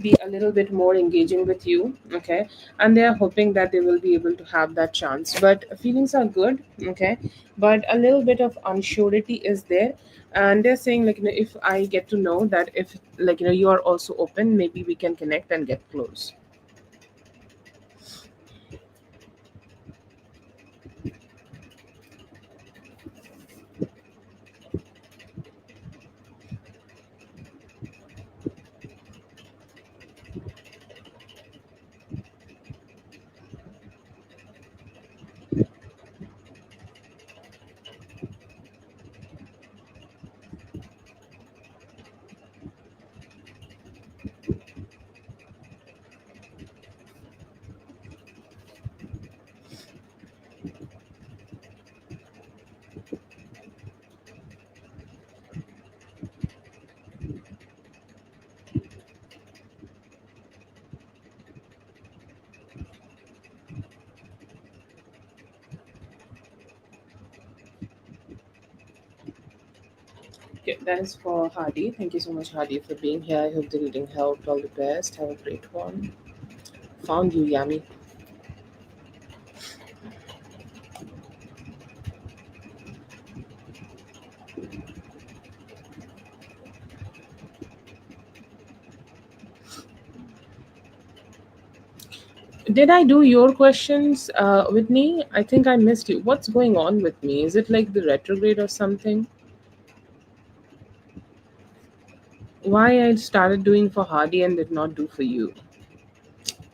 be a little bit more engaging with you. Okay, and they are hoping that they will be able to have that chance. But feelings are good. Okay, but a little bit of unsurety is there. And they're saying like, if I get to know that, if like, you are also open, maybe we can connect and get close. Okay, that is for Hardy. Thank you so much, Hardy, for being here. I hope the reading helped. All the best. Have a great one. Found you, Yami. Did I do your questions, Whitney? I think I missed you. What's going on with me? Is it like the retrograde or something? Why I started doing for Hardy and did not do for you?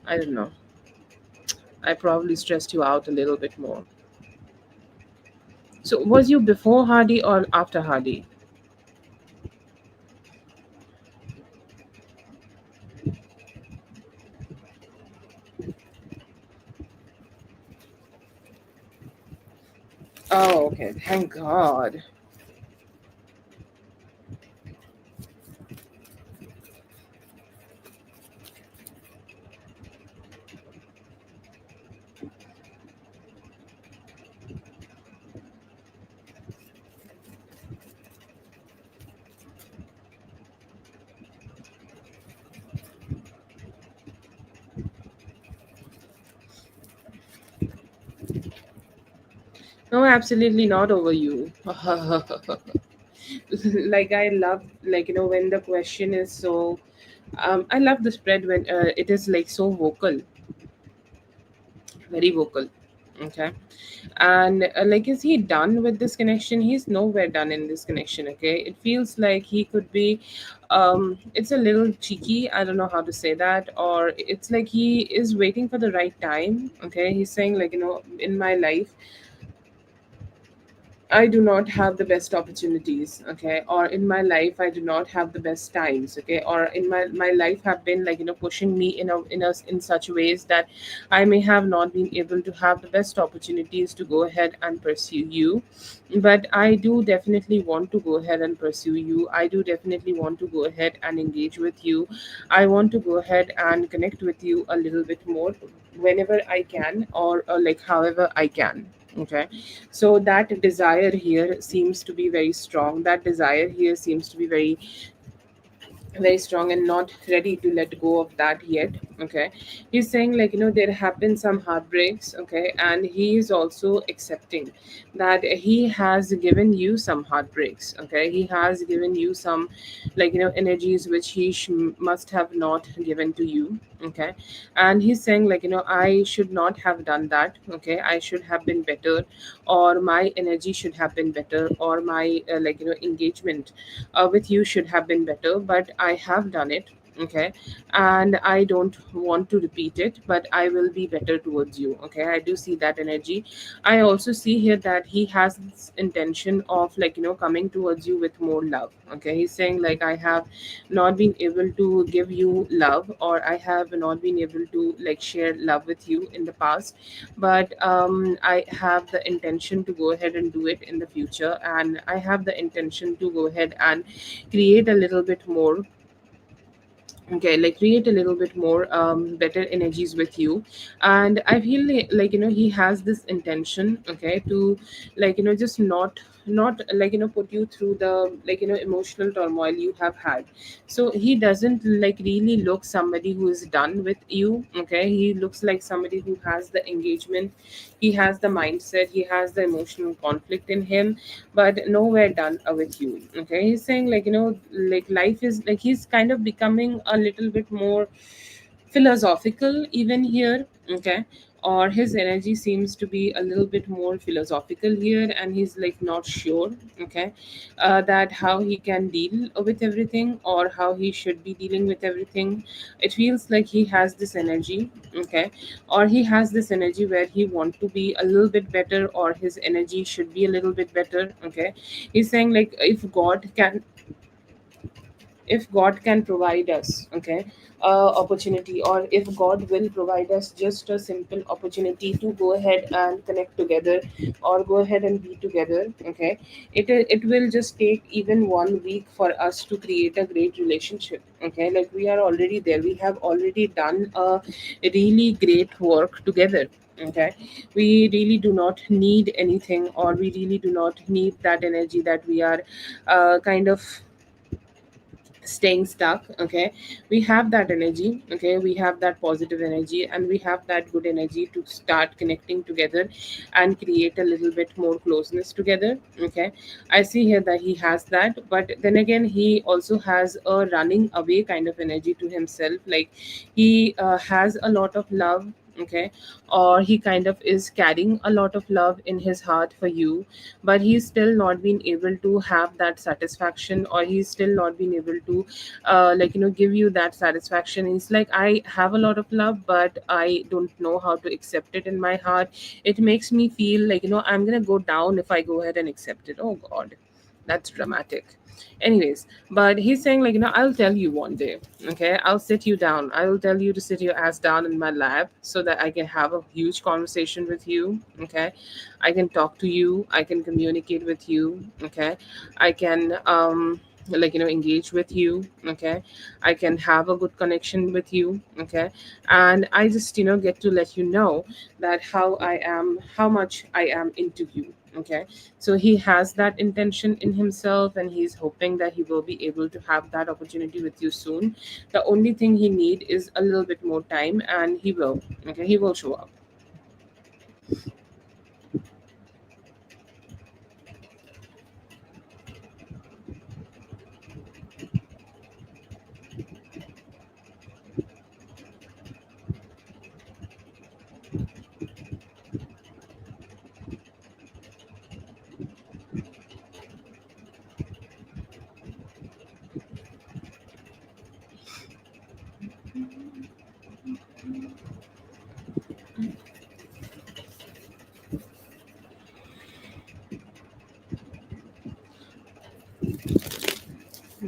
I don't know. I probably stressed you out a little bit more. So was you before Hardy or after Hardy? Oh, okay. Thank God. No, absolutely not over you. Like I love, like, when the question is so. I love the spread when it is like so vocal, very vocal. Okay, and like, is he done with this connection? He's nowhere done in this connection. Okay, it feels like he could be, it's a little cheeky, I don't know how to say that, or it's like he is waiting for the right time. Okay, he's saying like, in my life, I do not have the best opportunities, okay, or in my life I do not have the best times, okay, or in my life have been like, pushing me in such ways that I may have not been able to have the best opportunities to go ahead and pursue you. But I do definitely want to go ahead and pursue you. I do definitely want to go ahead and engage with you. I want to go ahead and connect with you a little bit more whenever I can, or like however I can. Okay, so that desire here seems to be very strong. That desire here seems to be very strong and not ready to let go of that yet. Okay, he's saying like, there have been some heartbreaks, okay, and he is also accepting that he has given you some heartbreaks, okay, he has given you some, like, energies which he must have not given to you. Okay, and he's saying like, I should not have done that, okay, I should have been better, or my energy should have been better, or my like, engagement with you should have been better, but I have done it. Okay, and I don't want to repeat it, but I will be better towards you. Okay, I do see that energy. I also see here that he has this intention of like, coming towards you with more love. Okay, he's saying like, I have not been able to give you love, or I have not been able to like share love with you in the past, but I have the intention to go ahead and do it in the future, and I have the intention to go ahead and create a little bit more, okay, like create a little bit more better energies with you. And I feel like, he has this intention, okay, to like, just not like, put you through the like, emotional turmoil you have had. So he doesn't like really look somebody who is done with you. Okay, he looks like somebody who has the engagement, he has the mindset, he has the emotional conflict in him, but nowhere done with you. Okay, he's saying like, like life is like, he's kind of becoming a little bit more philosophical even here. Okay, or his energy seems to be a little bit more philosophical here, and he's like not sure. Okay, that how he can deal with everything, or how he should be dealing with everything. It feels like he has this energy. Okay, or he has this energy where he want to be a little bit better, or his energy should be a little bit better. Okay, he's saying like, if God can provide us, okay, opportunity, or if God will provide us just a simple opportunity to go ahead and connect together, or go ahead and be together. Okay, it will just take even 1 week for us to create a great relationship. Okay, like we are already there, we have already done a really great work together. Okay, we really do not need anything, or we really do not need that energy that we are kind of staying stuck. Okay, we have that energy. Okay, we have that positive energy, and we have that good energy to start connecting together and create a little bit more closeness together. Okay, I see here that he has that, but then again he also has a running away kind of energy to himself, like he has a lot of love. Okay, or he kind of is carrying a lot of love in his heart for you, but he's still not been able to have that satisfaction, or he's still not been able to like, give you that satisfaction. He's like, I have a lot of love, but I don't know how to accept it in my heart. It makes me feel like, I'm gonna go down if I go ahead and accept it. Oh god, that's dramatic. Anyways, but he's saying like, I'll tell you one day. Okay, I'll sit you down, I will tell you to sit your ass down in my lab so that I can have a huge conversation with you. Okay, I can talk to you, I can communicate with you. Okay, I can like, engage with you. Okay, I can have a good connection with you. Okay, and I just, get to let you know that how much I am into you. Okay, so he has that intention in himself, and he's hoping that he will be able to have that opportunity with you soon. The only thing he need is a little bit more time, and he will. Okay, he will show up.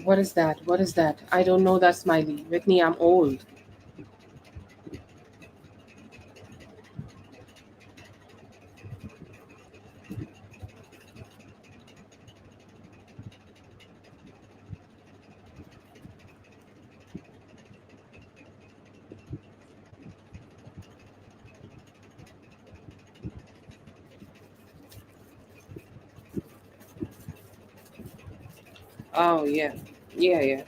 What is that? What is that? I don't know that smiley. Whitney, I'm old. Oh, yeah. Yeah, yeah.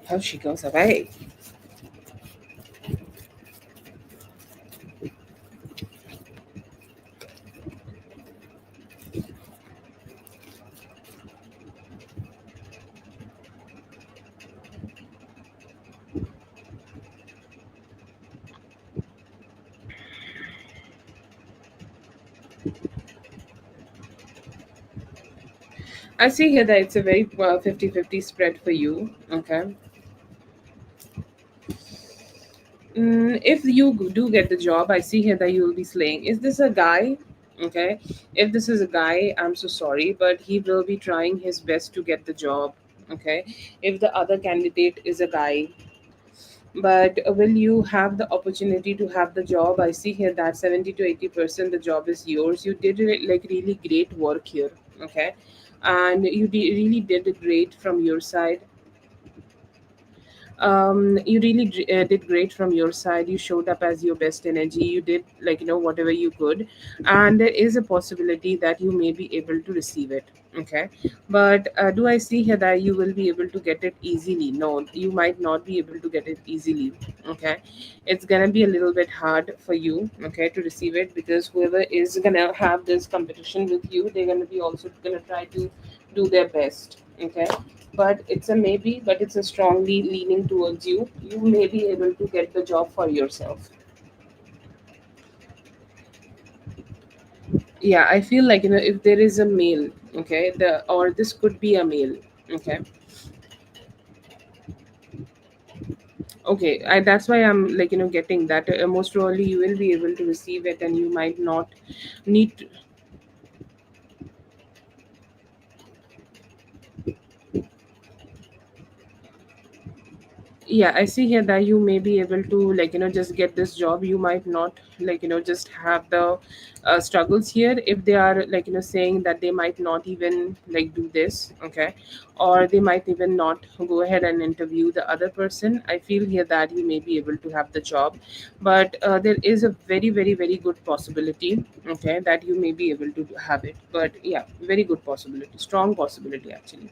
Oh, she goes away. I see here that it's a very 50-50 spread for you. Okay. If you do get the job, I see here that you will be slaying. Is this a guy? Okay. If this is a guy, I'm so sorry, but he will be trying his best to get the job. Okay. If the other candidate is a guy, but will you have the opportunity to have the job? I see here that 70 to 80% the job is yours. You did like really great work here. Okay. And you really did great from your side. You really did great from your side. You showed up as your best energy. You did, like, whatever you could, and there is a possibility that you may be able to receive it. Okay. But do I see here that you will be able to get it easily? No, you might not be able to get it easily. Okay. It's gonna be a little bit hard for you, okay, to receive it, because whoever is gonna have this competition with you, they're gonna be also gonna try to do their best. Okay. But it's a maybe, but it's a strongly leaning towards you. You may be able to get the job for yourself. Yeah, I feel like, if there is a male, okay, the or this could be a male. Okay. Okay, that's why I'm like, getting that most probably you will be able to receive it, and you might not need to. Yeah, I see here that you may be able to, like, just get this job. You might not, like, just have the struggles here, if they are, like, saying that they might not even like do this. Okay. Or they might even not go ahead and interview the other person. I feel here that you may be able to have the job, but there is a very, very, very good possibility, okay, that you may be able to have it. But yeah, very good possibility, strong possibility actually.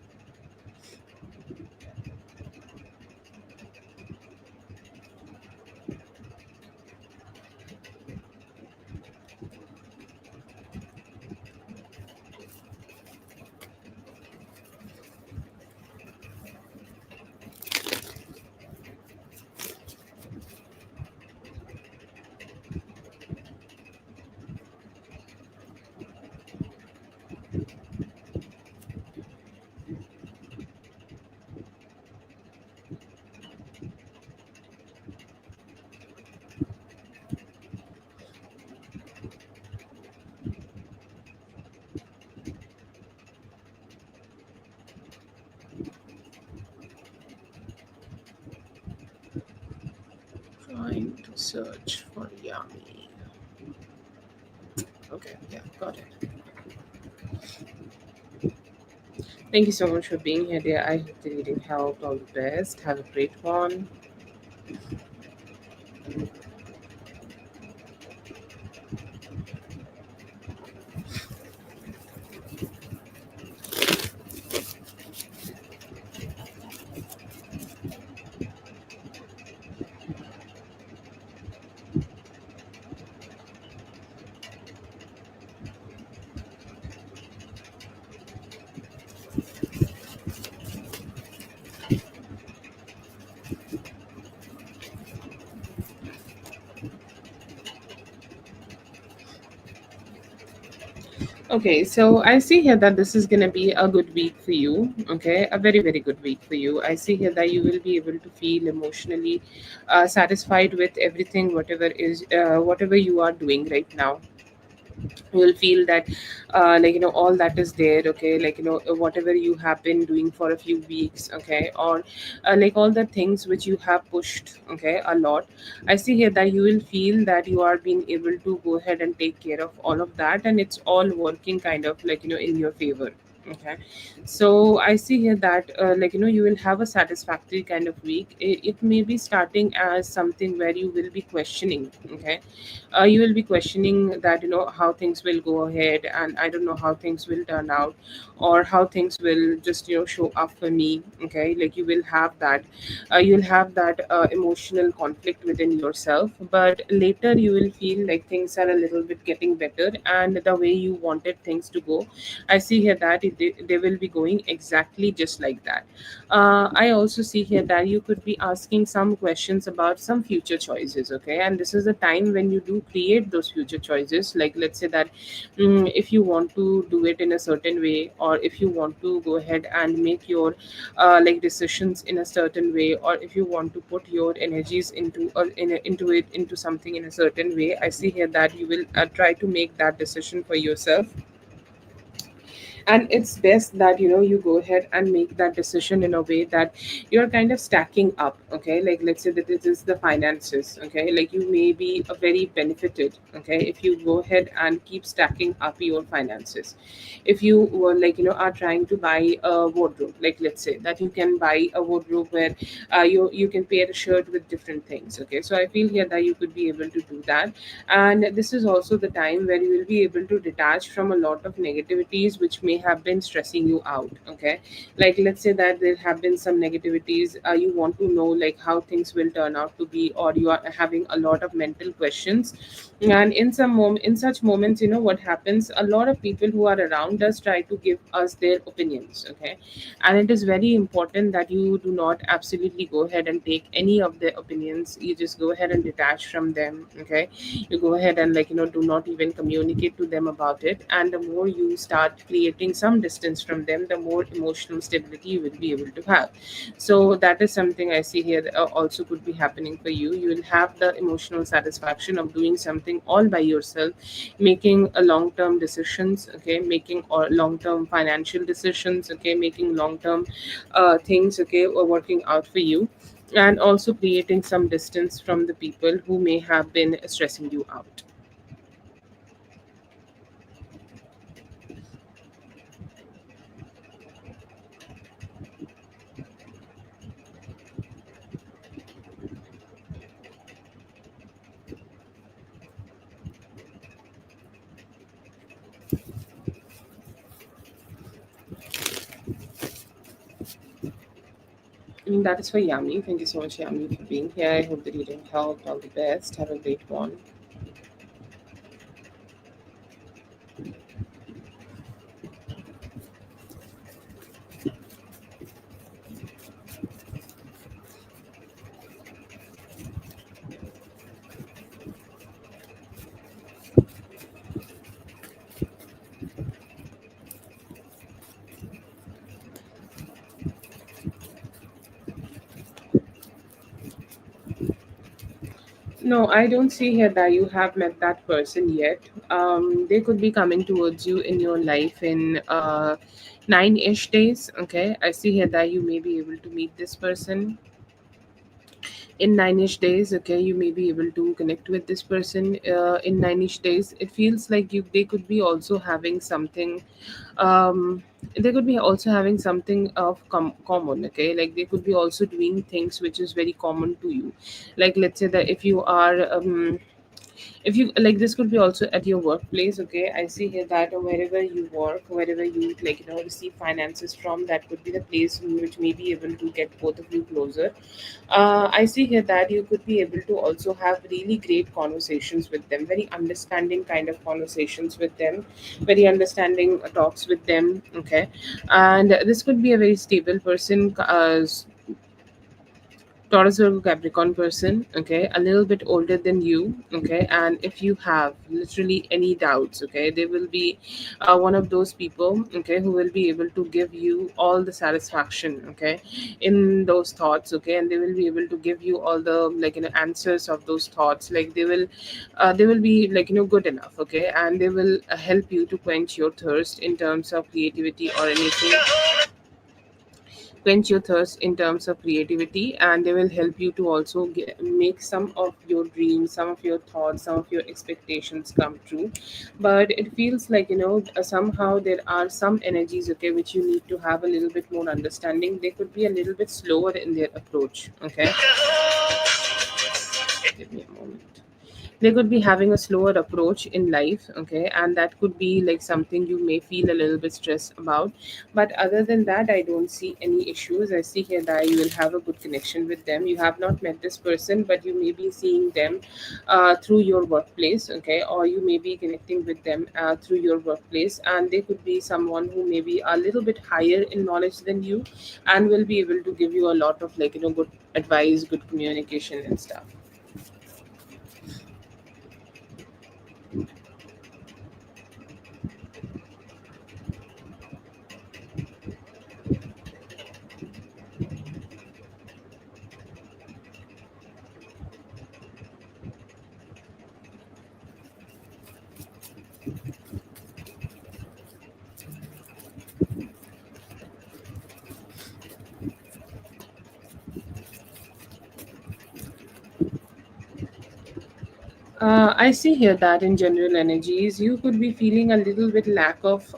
Trying to search for Yami. Okay, yeah, got it. Thank you so much for being here, dear. I hope the reading helped. All the best. Have a great one. Okay, so I see here that this is going to be a good week for you. Okay, a very, very good week for you. I see here that you will be able to feel emotionally satisfied with everything, whatever you are doing right now. You'll feel that all that is there, okay, whatever you have been doing for a few weeks, okay, or all the things which you have pushed, okay, a lot. I see here that you will feel that you are being able to go ahead and take care of all of that, and it's all working kind of in your favor. Okay, so I see here that you will have a satisfactory kind of week. It may be starting as something where you will be questioning, okay, you will be questioning that how things will go ahead, and I don't know how things will turn out, or how things will just show up for me. Okay, like you'll have that emotional conflict within yourself, but later you will feel like things are a little bit getting better, and the way you wanted things to go, I see here that they will be going exactly just like that. I also see here that you could be asking some questions about some future choices, okay? And this is the time when you do create those future choices. Like, let's say that if you want to do it in a certain way, or if you want to go ahead and make your decisions in a certain way, or if you want to put your energies into something in a certain way, I see here that you will try to make that decision for yourself. And it's best that you go ahead and make that decision in a way that you're kind of stacking up, okay? Like, let's say that this is the finances, okay? Like, you may be a very benefited, okay, if you go ahead and keep stacking up your finances. If you were are trying to buy a wardrobe, like, let's say that you can buy a wardrobe where you can pair a shirt with different things, okay? So I feel here that you could be able to do that. And this is also the time where you will be able to detach from a lot of negativities which may have been stressing you out, okay? Like, let's say that there have been some negativities, you want to know like how things will turn out to be, or you are having a lot of mental questions. And in such moments, what happens, a lot of people who are around us try to give us their opinions, okay? And it is very important that you do not absolutely go ahead and take any of their opinions. You just go ahead and detach from them, okay? You go ahead and do not even communicate to them about it. And the more you start creating some distance from them, the more emotional stability you will be able to have. So that is something I see here that also could be happening for you. You will have the emotional satisfaction of doing something all by yourself, making a long term decisions, okay, making or long term financial decisions, okay, making long term things, okay, or working out for you, and also creating some distance from the people who may have been stressing you out. And that is for Yami. Thank you so much, Yami, for being here. I hope that you didn't help. All the best. Have a great one. No, I don't see here that you have met that person yet. They could be coming towards you in your life in 9-ish days. Okay, I see here that you may be able to meet this person in 9-ish days. Okay, you may be able to connect with this person in 9-ish days. It feels like they could be also having something, um they could be also having something of common, okay? Like, they could be also doing things which is very common to you. Like, let's say that if you like, this could be also at your workplace, okay? I see here that wherever you work, wherever you receive finances from, that could be the place in which may be able to get both of you closer. I see here that you could be able to also have really great conversations with them, very understanding kind of conversations with them, very understanding talks with them, okay? And this could be a very stable person, Taurus Virgo Capricorn person, okay, a little bit older than you, okay, and if you have literally any doubts, okay, they will be one of those people, okay, who will be able to give you all the satisfaction, okay, in those thoughts, okay, and they will be able to give you all the answers of those thoughts. Like they will be good enough, okay, and they will help you to quench your thirst in terms of creativity or anything, quench your thirst in terms of creativity, and they will help you to also make some of your dreams, some of your thoughts, some of your expectations come true. But it feels like somehow there are some energies, okay, which you need to have a little bit more understanding. They could be a little bit slower in their approach, okay. Give me a moment. They could be having a slower approach in life, okay, and that could be like something you may feel a little bit stressed about. But other than that, I don't see any issues. I see here that you will have a good connection with them. You have not met this person, but you may be seeing them through your workplace, okay, or you may be connecting with them through your workplace, and they could be someone who may be a little bit higher in knowledge than you, and will be able to give you a lot of good advice, good communication and stuff. I see here that in general energies, you could be feeling a little bit lack of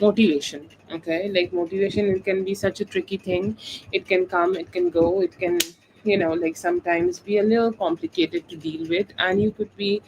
motivation. Okay, like motivation, it can be such a tricky thing. It can come, it can go, it can sometimes be a little complicated to deal with, and you could be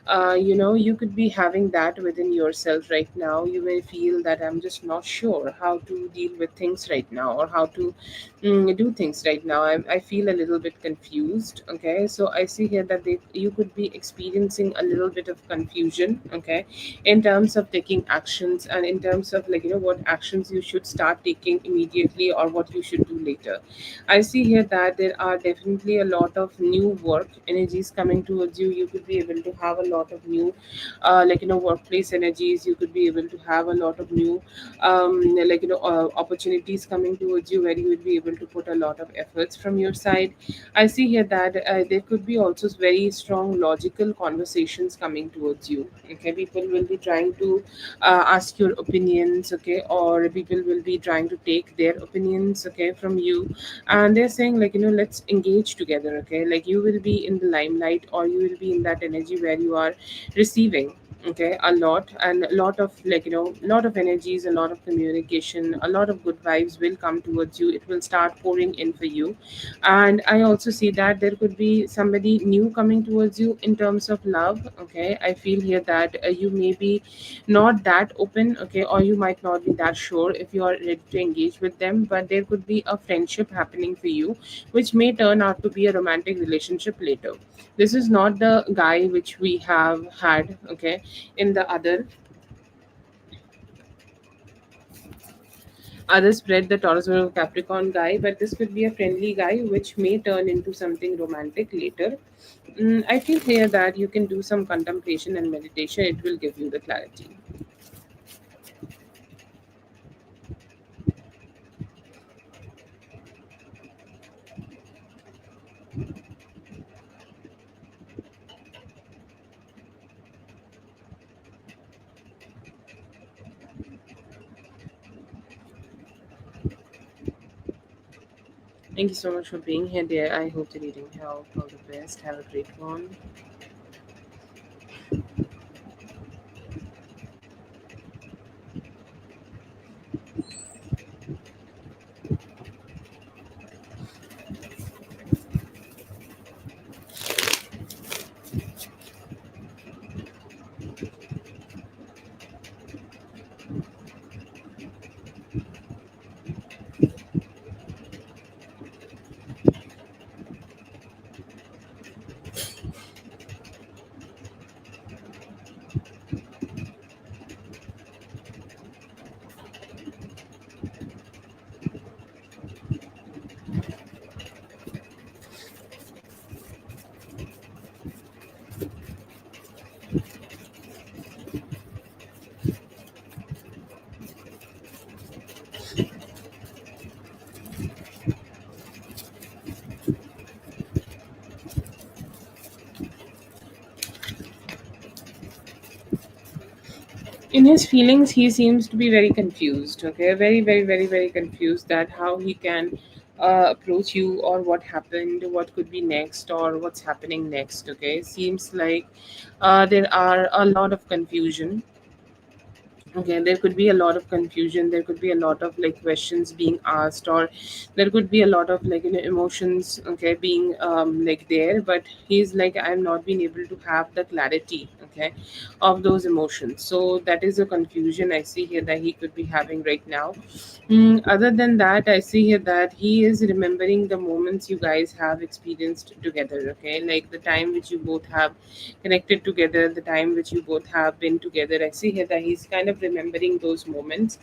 you could be having that within yourself right now. You may feel that I'm just not sure how to deal with things right now, or how to do things right now. I feel a little bit confused, okay. So I see here that you could be experiencing a little bit of confusion, okay, in terms of taking actions, and in terms of what actions you should start taking immediately, or what you should do later. I see here that there are definitely a lot of new work energies coming towards you. You could be able to have a lot of new workplace energies. You could be able to have a lot of new opportunities coming towards you, where you would be able to put a lot of efforts from your side. I see here that there could be also very strong logical conversations coming towards you. Okay, people will be trying to ask your opinions, okay, or people will be trying to take their opinions, okay, from you, and they're saying let's engage together, okay. Like you will be in the limelight, or you will be in that energy where you are receiving, okay, a lot, and a lot of lot of energies, a lot of communication, a lot of good vibes will come towards you. It will start pouring in for you. And I also see that there could be somebody new coming towards you in terms of love, okay. I feel here that you may be not that open, okay, or you might not be that sure if you are ready to engage with them, but there could be a friendship happening for you, which may turn out to be a romantic relationship later. This is not the guy which we have had, okay, in the other spread, the Taurus or Capricorn guy, but this could be a friendly guy which may turn into something romantic later. I feel here that you can do some contemplation and meditation, it will give you the clarity. Thank you so much for being here, dear. I hope the reading helped. All the best. Have a great one. In his feelings he seems to be very confused, okay, very very very very confused that how he can approach you, or what happened, what could be next, or what's happening next. Okay, seems like there are a lot of confusion. Okay, there could be a lot of confusion, there could be a lot of like questions being asked, or there could be a lot of like emotions, okay, being like there, but he's like, I'm not being able to have the clarity, okay, of those emotions. So that is a confusion I see here that he could be having right now. Other than that, I see here that he is remembering the moments you guys have experienced together, okay, like the time which you both have connected together, the time which you both have been together. I see here that he's kind of remembering those moments.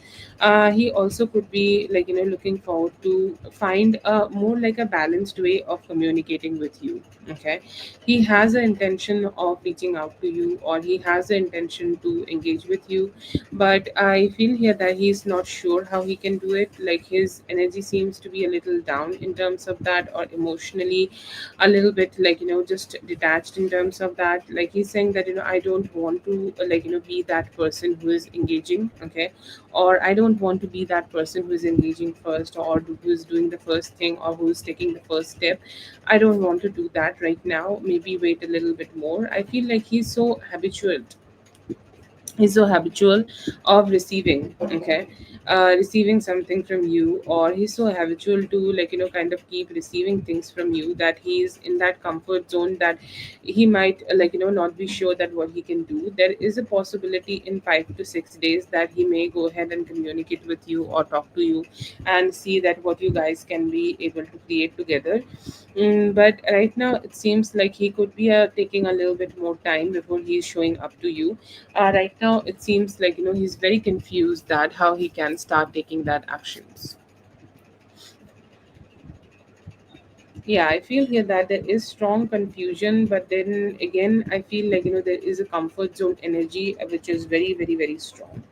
He also could be like, looking forward to find a more like a balanced way of communicating with you. Okay, he has an intention of reaching out to you, or he has an intention to engage with you, but I feel here that he's not sure how he can do it. Like his energy seems to be a little down in terms of that, or emotionally a little bit like, just detached in terms of that. Like he's saying that, I don't want to like, be that person who is engaging, okay, or I don't want to be that person who is engaging first, or who is doing the first thing, or who is taking the first step. I don't want to do that right now, maybe wait a little bit more. I feel like he's so habitual of receiving, okay, receiving something from you, or he's so habitual to like, kind of keep receiving things from you, that he's in that comfort zone that he might like, not be sure that what he can do. There is a possibility in 5 to 6 days that he may go ahead and communicate with you, or talk to you, and see that what you guys can be able to create together. But right now it seems like he could be taking a little bit more time before he's showing up to you. Right now it seems like, he's very confused that how he can start taking that actions. Yeah, I feel here that there is strong confusion, but then again I feel like, there is a comfort zone energy which is very very very strong.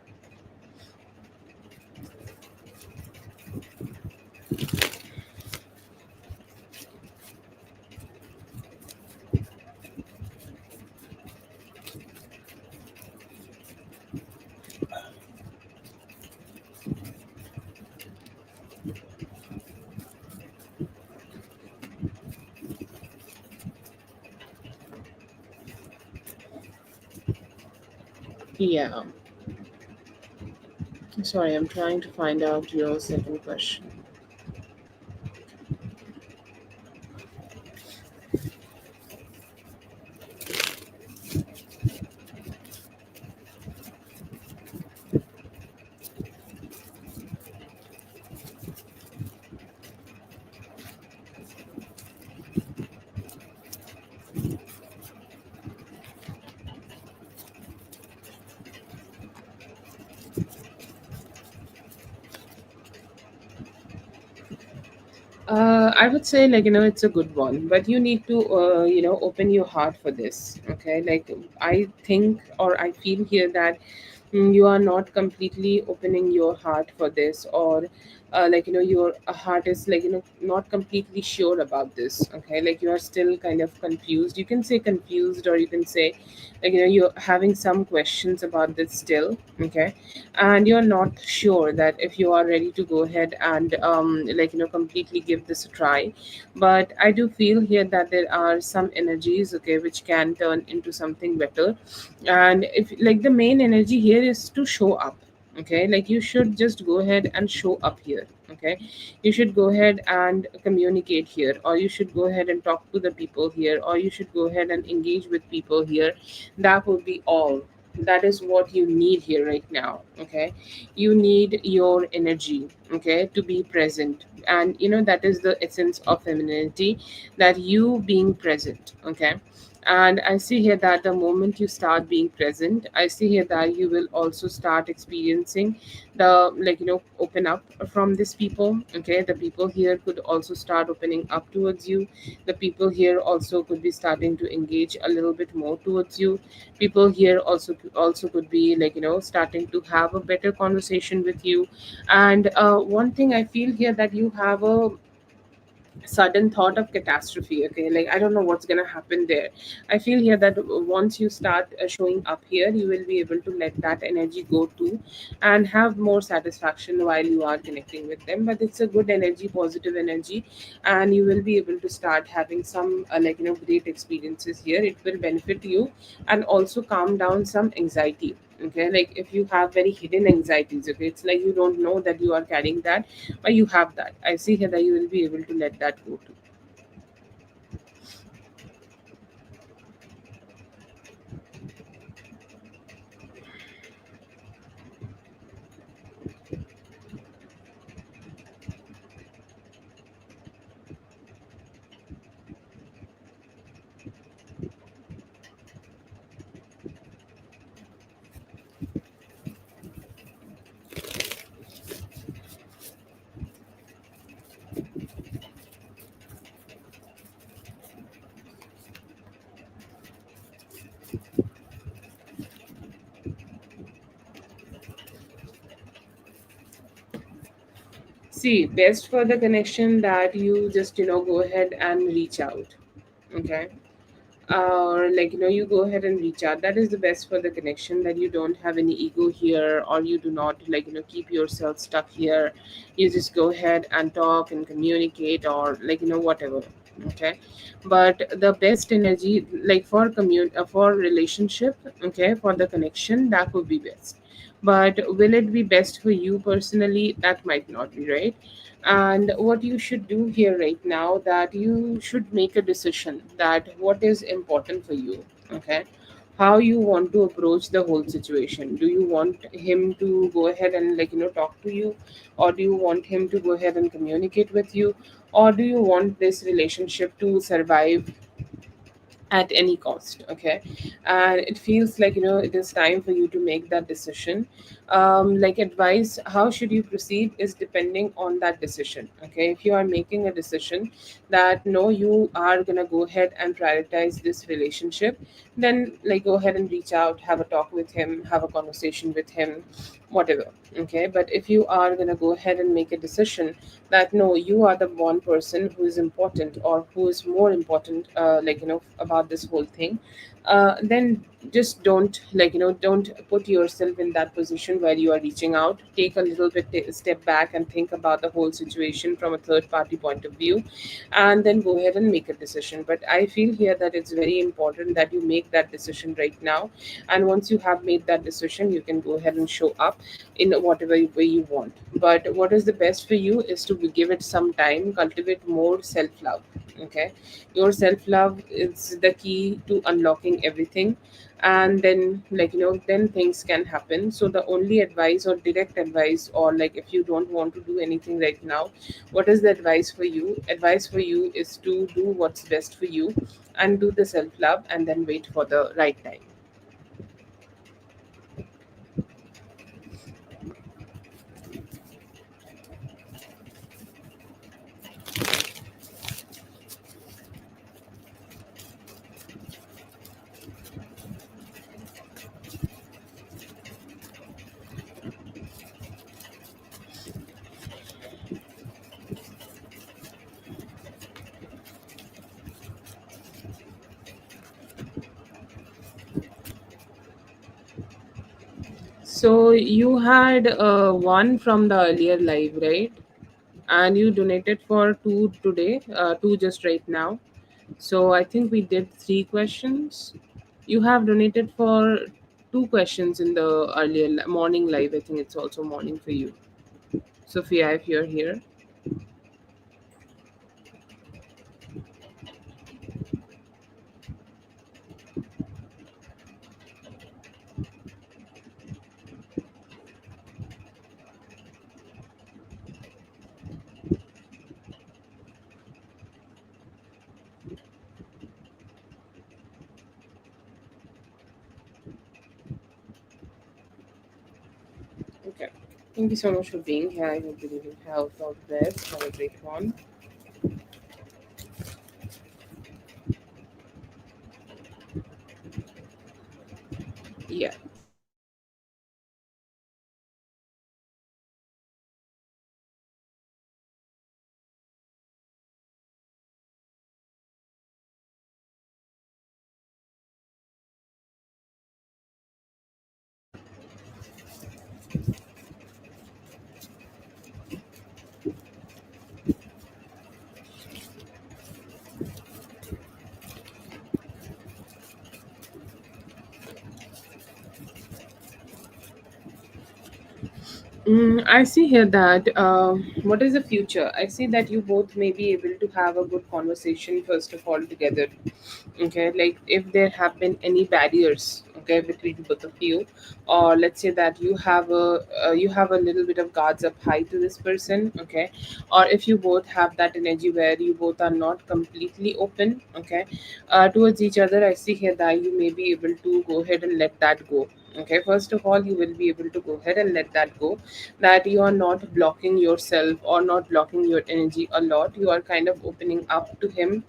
Yeah, sorry, I'm trying to find out your second question. I would say, like, it's a good one, but you need to, open your heart for this. Okay, like I think, or I feel here that you are not completely opening your heart for this, or like, your heart is like, not completely sure about this. Okay, like you are still kind of confused. You can say confused, or you can say like, you're having some questions about this still. Okay, and you're not sure that if you are ready to go ahead and like, completely give this a try. But I do feel here that there are some energies, okay, which can turn into something better. And if like the main energy here is to show up, okay, like you should just go ahead and show up here. Okay, you should go ahead and communicate here, or you should go ahead and talk to the people here, or you should go ahead and engage with people here. That would be all. That is what you need here right now. Okay, you need your energy, okay, to be present. And that is the essence of femininity, that you being present. Okay, and I see here that the moment you start being present, I see here that you will also start experiencing the like, open up from these people. Okay, the people here could also start opening up towards you. The people here also could be starting to engage a little bit more towards you. People here also could be like, starting to have a better conversation with you. And one thing I feel here, that you have a sudden thought of catastrophe. Okay, like I don't know what's going to happen there. I feel here that once you start showing up here, you will be able to let that energy go too, and have more satisfaction while you are connecting with them. But it's a good energy, positive energy, and you will be able to start having some great experiences here. It will benefit you and also calm down some anxiety. Okay, like if you have very hidden anxieties, okay, it's like you don't know that you are carrying that, but you have that. I see here that you will be able to let that go too. See, best for the connection that you just go ahead and reach out. Okay, or you go ahead and reach out. That is the best for the connection, that you don't have any ego here, or you do not keep yourself stuck here. You just go ahead and talk and communicate, or whatever. Okay, but the best energy, like for relationship, okay, for the connection, that would be best. But will it be best for you personally? That might not be, right? And what you should do here right now, that you should make a decision that what is important for you. Okay, how you want to approach the whole situation. Do you want him to go ahead and talk to you, or do you want him to go ahead and communicate with you, or do you want this relationship to survive at any cost? Okay, and it feels like it is time for you to make that decision. Like advice, how should you proceed is depending on that decision. Okay, if you are making a decision that no, you are gonna go ahead and prioritize this relationship, then go ahead and reach out, have a talk with him, have a conversation with him, whatever. Okay, but if you are gonna go ahead and make a decision that no, you are the one person who is important, or who is more important, about this whole thing, then just don't put yourself in that position where you are reaching out. Take a little bit step back and think about the whole situation from a third party point of view, and then go ahead and make a decision. But I feel here that it's very important that you make that decision right now, and once you have made that decision, you can go ahead and show up in whatever way you want. But what is the best for you is to give it some time, cultivate more self love. Okay, your self love is the key to unlocking everything, and then then things can happen. So the only advice, or direct advice, or if you don't want to do anything right now, what is the advice for you? Advice for you is to do what's best for you, and do the self love, and then wait for the right time. So you had one from the earlier live, right? And you donated for two today, two just right now. So I think we did three questions. You have donated for two questions in the earlier morning live. I think it's also morning for you, Sophia, if you're here. Okay. Thank you so much for being here. I hope you did have all the best. Have a great one. Yeah. I see here that what is the future? I see that you both may be able to have a good conversation first of all together. Okay, like if there have been any barriers, okay, between both of you, or let's say that you have a little bit of guards up high to this person, okay, or if you both have that energy where you both are not completely open, okay, towards each other. I see here that you may be able to go ahead and let that go. Okay, first of all, you will be able to go ahead and let that go, that you are not blocking yourself or not blocking your energy a lot. You are kind of opening up to him,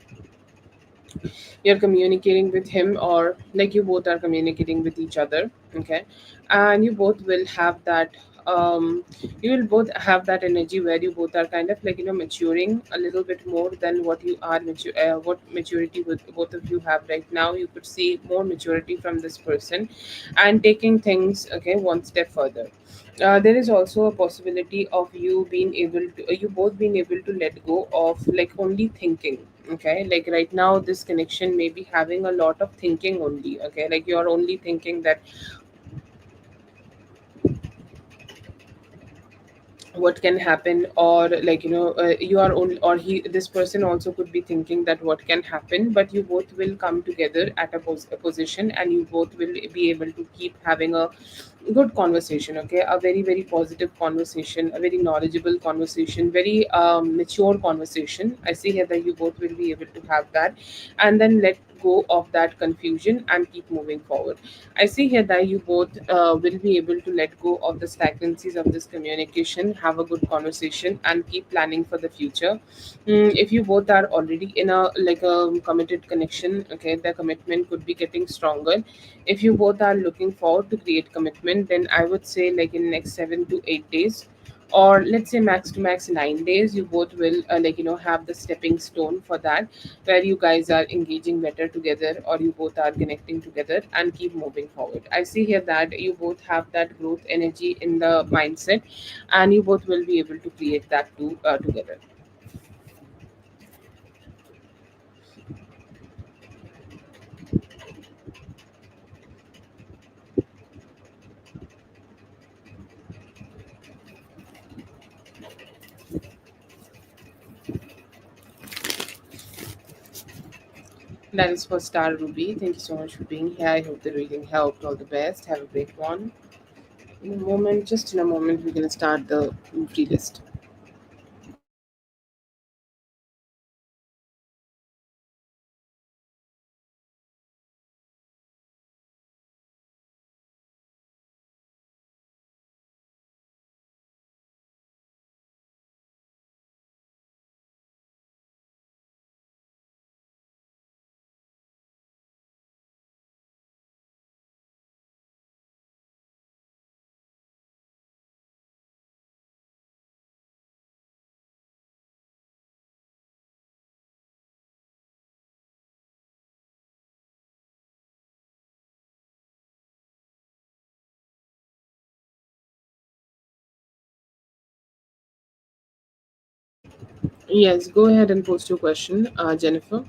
you're communicating with him, or like you both are communicating with each other. Okay, and you both will have that you will both have that energy where you both are kind of like maturing a little bit more than what you are what maturity with both of you have right now. You could see more maturity from this person and taking things, okay, one step further. There is also a possibility of you being able to you both being able to let go of like only thinking. Okay, like right now this connection may be having a lot of thinking only. Okay, like you're only thinking that what can happen, or like you are only, or he this person also could be thinking that what can happen, but you both will come together at a position, and you both will be able to keep having a good conversation. Okay, a very very positive conversation, a very knowledgeable conversation, very mature conversation. I see here that you both will be able to have that, and then let go of that confusion and keep moving forward. I see here that you both will be able to let go of the stagnancies of this communication, have a good conversation, and keep planning for the future. If you both are already in a like a committed connection, okay, the commitment could be getting stronger. If you both are looking forward to create commitment, then I would say like in next 7 to 8 days, or let's say max to max 9 days, you both will have the stepping stone for that, where you guys are engaging better together, or you both are connecting together and keep moving forward. I see here that you both have that growth energy in the mindset, and you both will be able to create that too together. That is for Star Ruby. Thank you so much for being here. I hope the reading helped. All the best. Have a great one. In a moment, just in a moment, we're going to start the free list. Yes, go ahead and post your question, Jennifer.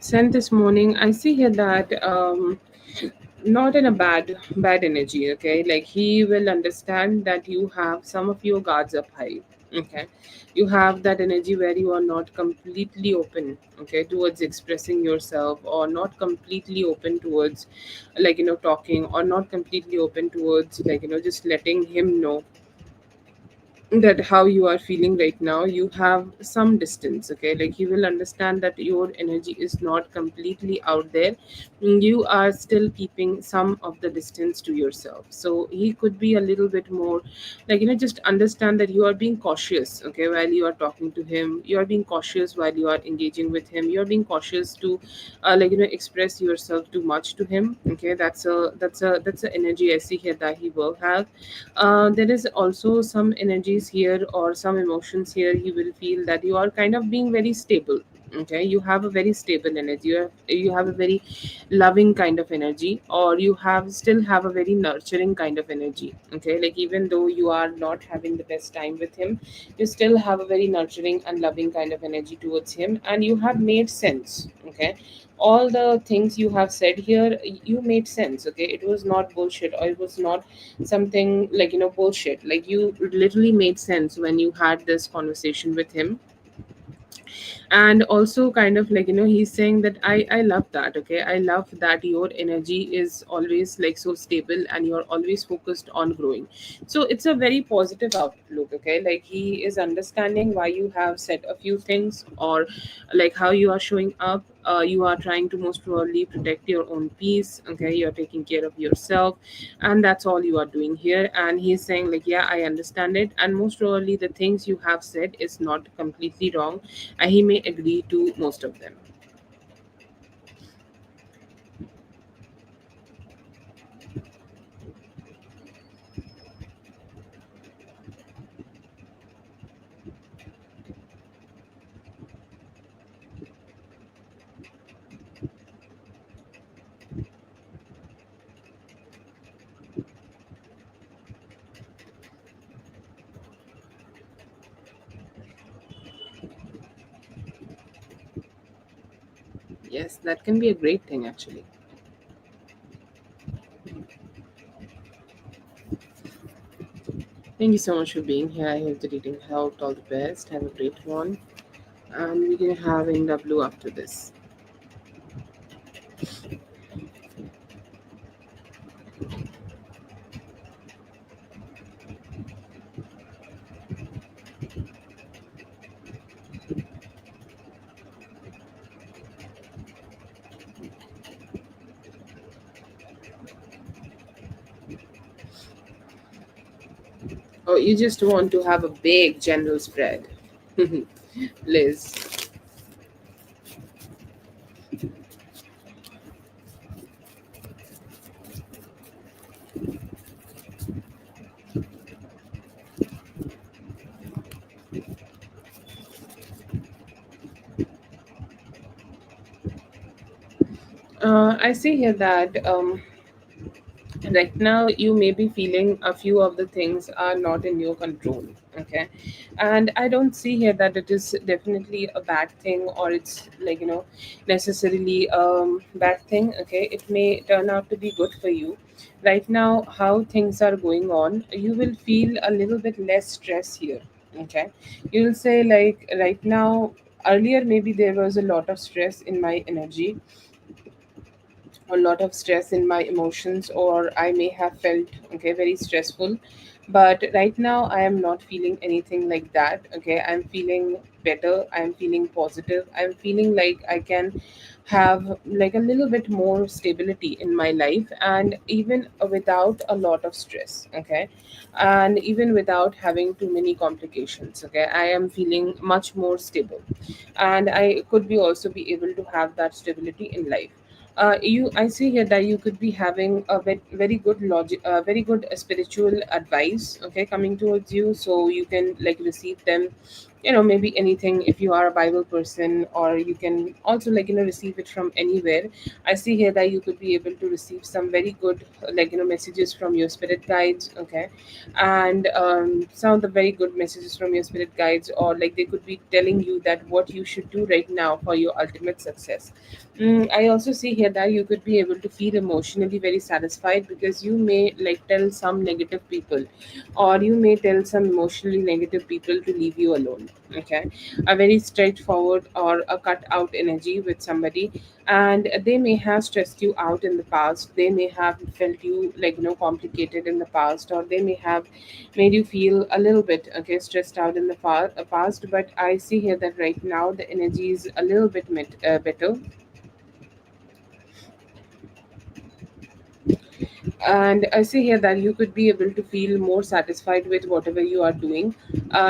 Sent this morning. I see here that not in a bad energy, okay? Like he will understand that you have some of your guards up high, okay? You have that energy where you are not completely open, okay, towards expressing yourself, or not completely open towards, like, talking, or not completely open towards, like, just letting him know that how you are feeling right now. You have some distance, okay? Like he will understand that your energy is not completely out there. You are still keeping some of the distance to yourself, so he could be a little bit more, like, just understand that you are being cautious, okay, while you are talking to him. You are being cautious while you are engaging with him. You are being cautious to, like, express yourself too much to him, okay? That's a energy I see here that he will have. There is also some energies here, or some emotions here. You will feel that you are kind of being very stable, okay? You have a very stable energy. You have a very loving kind of energy, or you still have a very nurturing kind of energy, okay? Like even though you are not having the best time with him, you still have a very nurturing and loving kind of energy towards him, and you have made sense, okay? All the things you have said here, you made sense, okay? It was not bullshit, or it was not something like, bullshit. Like you literally made sense when you had this conversation with him. And also kind of like, he's saying that I love that, okay? I love that your energy is always like so stable, and you're always focused on growing. So it's a very positive outlook, okay? Like he is understanding why you have said a few things, or like how you are showing up. You are trying to most probably protect your own peace, okay? You're taking care of yourself, and that's all you are doing here. And he's saying like, yeah, I understand it, and most probably the things you have said is not completely wrong, and he may agree to most of them. Yes, that can be a great thing actually. Thank you so much for being here. I hope that eating helped. All the best. Have a great one. And we're gonna have NW after this. Oh, you just want to have a big general spread. Liz. I see here that right now you may be feeling a few of the things are not in your control, okay? And I don't see here that it is definitely a bad thing, or it's like, necessarily bad thing, okay? It may turn out to be good for you. Right now how things are going on, you will feel a little bit less stress here, okay? You will say like, right now, earlier maybe there was a lot of stress in my energy, a lot of stress in my emotions, or I may have felt, okay, very stressful. But right now I am not feeling anything like that, okay? I'm feeling better, I'm feeling positive, I'm feeling like I can have like a little bit more stability in my life, and even without a lot of stress, okay? And even without having too many complications, okay, I am feeling much more stable, and I could be also be able to have that stability in life. I see here that you could be having a very good logic, very good spiritual advice, okay, coming towards you, so you can like receive them maybe anything, if you are a Bible person, or you can also receive it from anywhere. I see here that you could be able to receive some very good messages from your spirit guides. Okay. And some of the very good messages from your spirit guides, or like they could be telling you that what you should do right now for your ultimate success. I also see here that you could be able to feel emotionally very satisfied, because you may like tell some negative people, or you may tell some emotionally negative people to leave you alone. Okay. A very straightforward or a cut out energy with somebody, and they may have stressed you out in the past. They may have felt you complicated in the past, or they may have made you feel a little bit stressed out in the past. But I see here that right now the energy is a little bit better. And I see here that you could be able to feel more satisfied with whatever you are doing.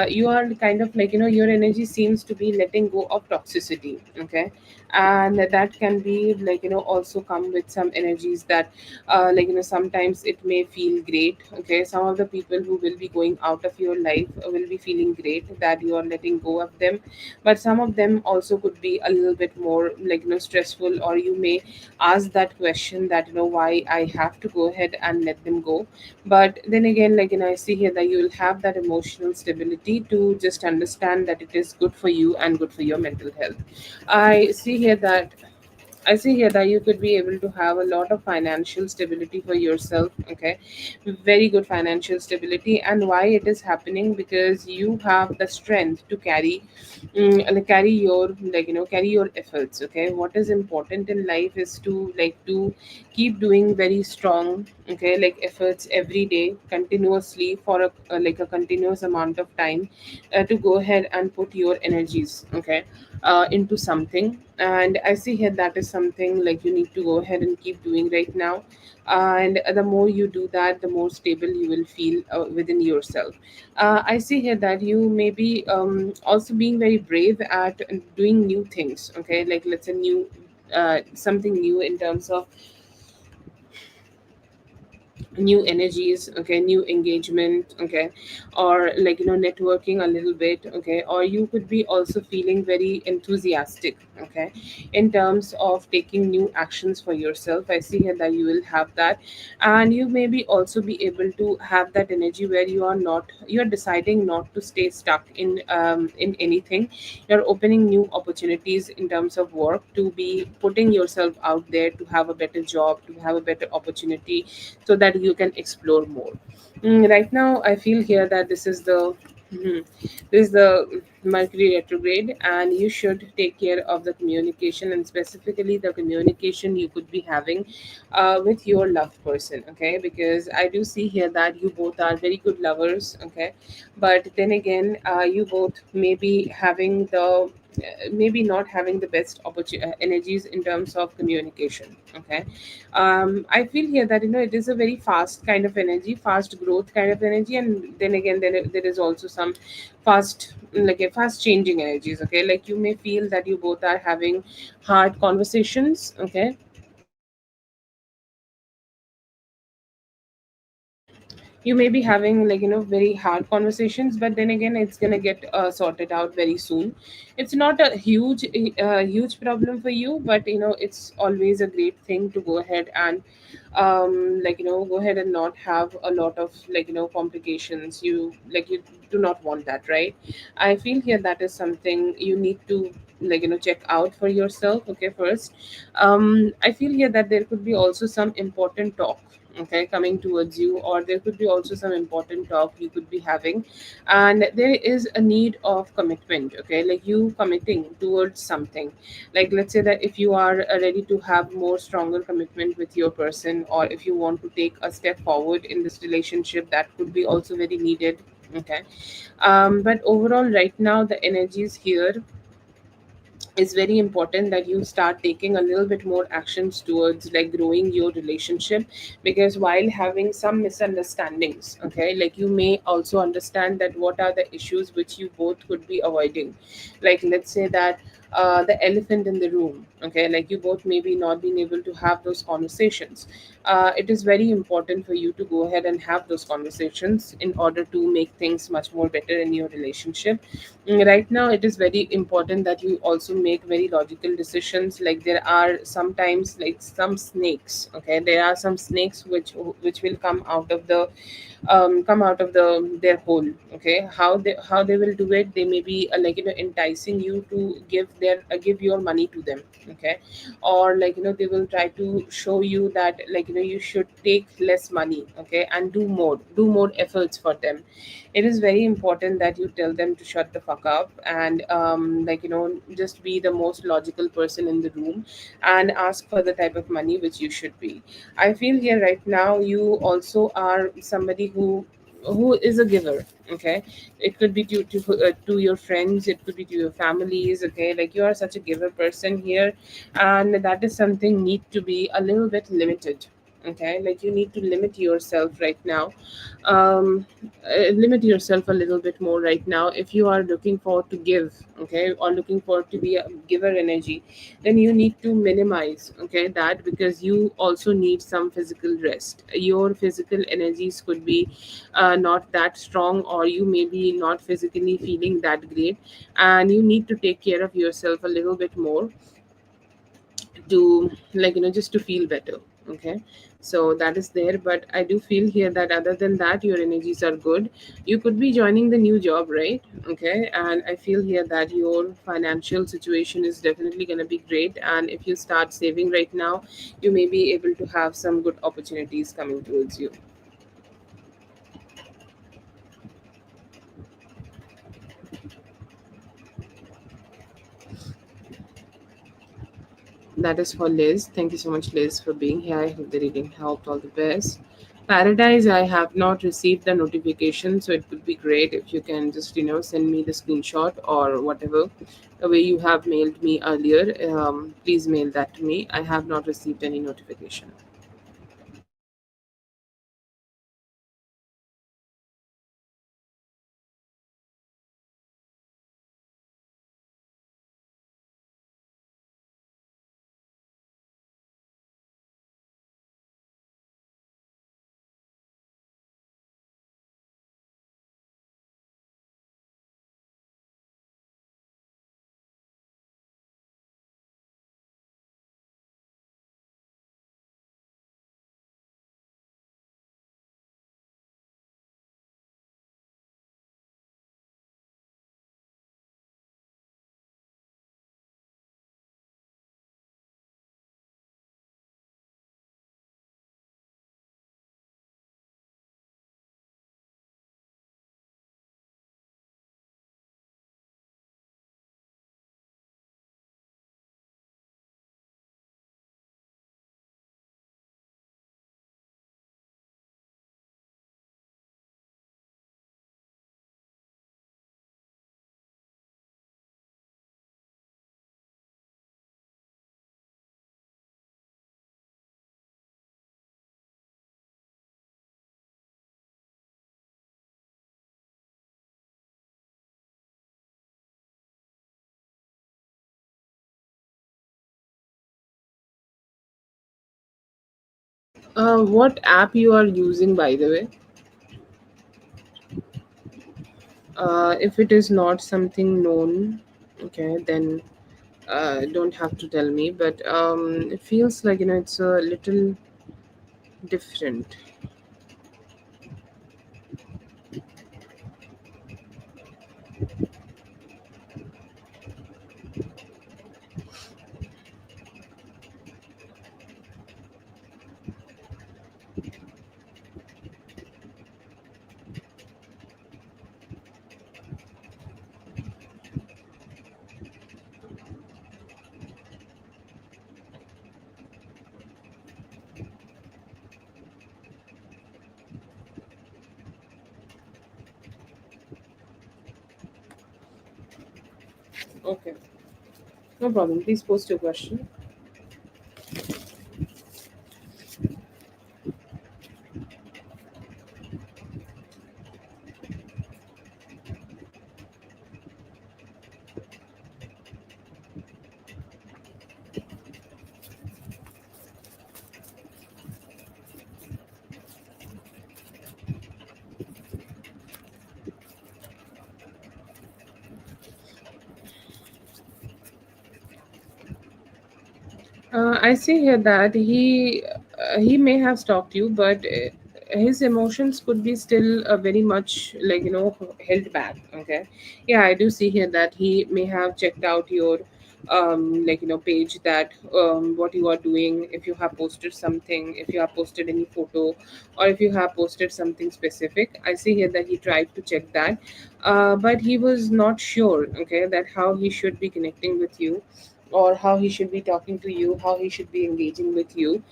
You are kind of your energy seems to be letting go of toxicity. Okay. And that can be also come with some energies that sometimes it may feel great. Okay. Some of the people who will be going out of your life will be feeling great that you are letting go of them, but some of them also could be a little bit more stressful, or you may ask that question that why I have to go ahead and let them go. But then again, I see here that you will have that emotional stability to just understand that it is good for you and good for your mental health. I see here that I see here that you could be able to have a lot of financial stability for yourself. Okay. Very good financial stability. And why it is happening? Because you have the strength to carry your carry your efforts. Okay. What is important in life is to keep doing very strong efforts every day continuously for a continuous amount of time, to go ahead and put your energies into something. And I see here that is something like you need to go ahead and keep doing right now. And the more you do that, the more stable you will feel within yourself. I see here that you may be also being very brave at doing new things. Okay. Like let's say new something new in terms of new energies. Okay. New engagement. Okay. Or networking a little bit. Okay. Or you could be also feeling very enthusiastic. Okay. In terms of taking new actions for yourself, I see here that you will have that. And you maybe also be able to have that energy where you're deciding not to stay stuck in anything. You're opening new opportunities in terms of work, to be putting yourself out there, to have a better job, to have a better opportunity, so that you can explore more. Right now, I feel here that mhm, this is the Mercury retrograde, and you should take care of the communication, and specifically the communication you could be having with your loved person. Okay, because I do see here that you both are very good lovers. Okay, but then again, you both may be having the maybe not having the best energies in terms of communication. Okay. I feel here that it is a very fast kind of energy, fast growth kind of energy, and then again there is also some fast changing energies. Okay. Like you may feel that you both are having hard conversations. Okay. You may be having very hard conversations, but then again it's going to get sorted out very soon. It's not a huge problem for you, but it's always a great thing to go ahead and go ahead and not have a lot of complications. You do not want that, right? I feel here that is something you need to check out for yourself. Okay. First, I feel here that there could be also some important talk, okay, coming towards you, or there could be also some important talk you could be having. And there is a need of commitment. Okay. Like you committing towards something. Like let's say that if you are ready to have more stronger commitment with your person, or if you want to take a step forward in this relationship, that could be also very needed. Okay. But overall right now the energies here, it's very important that you start taking a little bit more actions towards growing your relationship. Because while having some misunderstandings, okay, like you may also understand that what are the issues which you both could be avoiding. Like let's say that the elephant in the room. Okay, like you both maybe not being able to have those conversations. It is very important for you to go ahead and have those conversations in order to make things much more better in your relationship. Right now it is very important that you also make very logical decisions. Like there are sometimes like some snakes. Okay, there are some snakes which will come out of their hole. Okay, how they will do it, they may be like enticing you to give your money to them. Okay, or like they will try to show you that like you should take less money. Okay, and do more efforts for them. It is very important that you tell them to shut the fuck up and just be the most logical person in the room and ask for the type of money which you should be. I feel here right now you also are somebody who is a giver. Okay, it could be to your friends, it could be to your families. Okay, like you are such a giver person here, and that is something need to be a little bit limited. Okay, like you need to limit yourself right now. Limit yourself a little bit more right now if you are looking forward to give. Okay, or looking forward to be a giver energy, then you need to minimize. Okay, that because you also need some physical rest. Your physical energies could be not that strong, or you may be not physically feeling that great, and you need to take care of yourself a little bit more to just to feel better. Okay, so that is there, but I do feel here that other than that your energies are good. You could be joining the new job, right? Okay, and I feel here that your financial situation is definitely going to be great, and if you start saving right now, you may be able to have some good opportunities coming towards you. That is for Liz. Thank you so much, Liz, for being here. I hope the reading helped. All the best. Paradise, I have not received the notification, so it would be great if you can just, send me the screenshot or whatever. The way you have mailed me earlier, please mail that to me. I have not received any notification. What app you are using, by the way? If it is not something known, okay, then don't have to tell me. But it feels like it's a little different. Okay, no problem. Please post your question. I see here that he may have stalked you, but his emotions could be still very much like held back. Okay, yeah, I do see here that he may have checked out your page, that what you are doing, if you have posted something, if you have posted any photo, or if you have posted something specific. I see here that he tried to check that, but he was not sure. Okay, that how he should be connecting with you, or how he should be talking to you, how he should be engaging with you.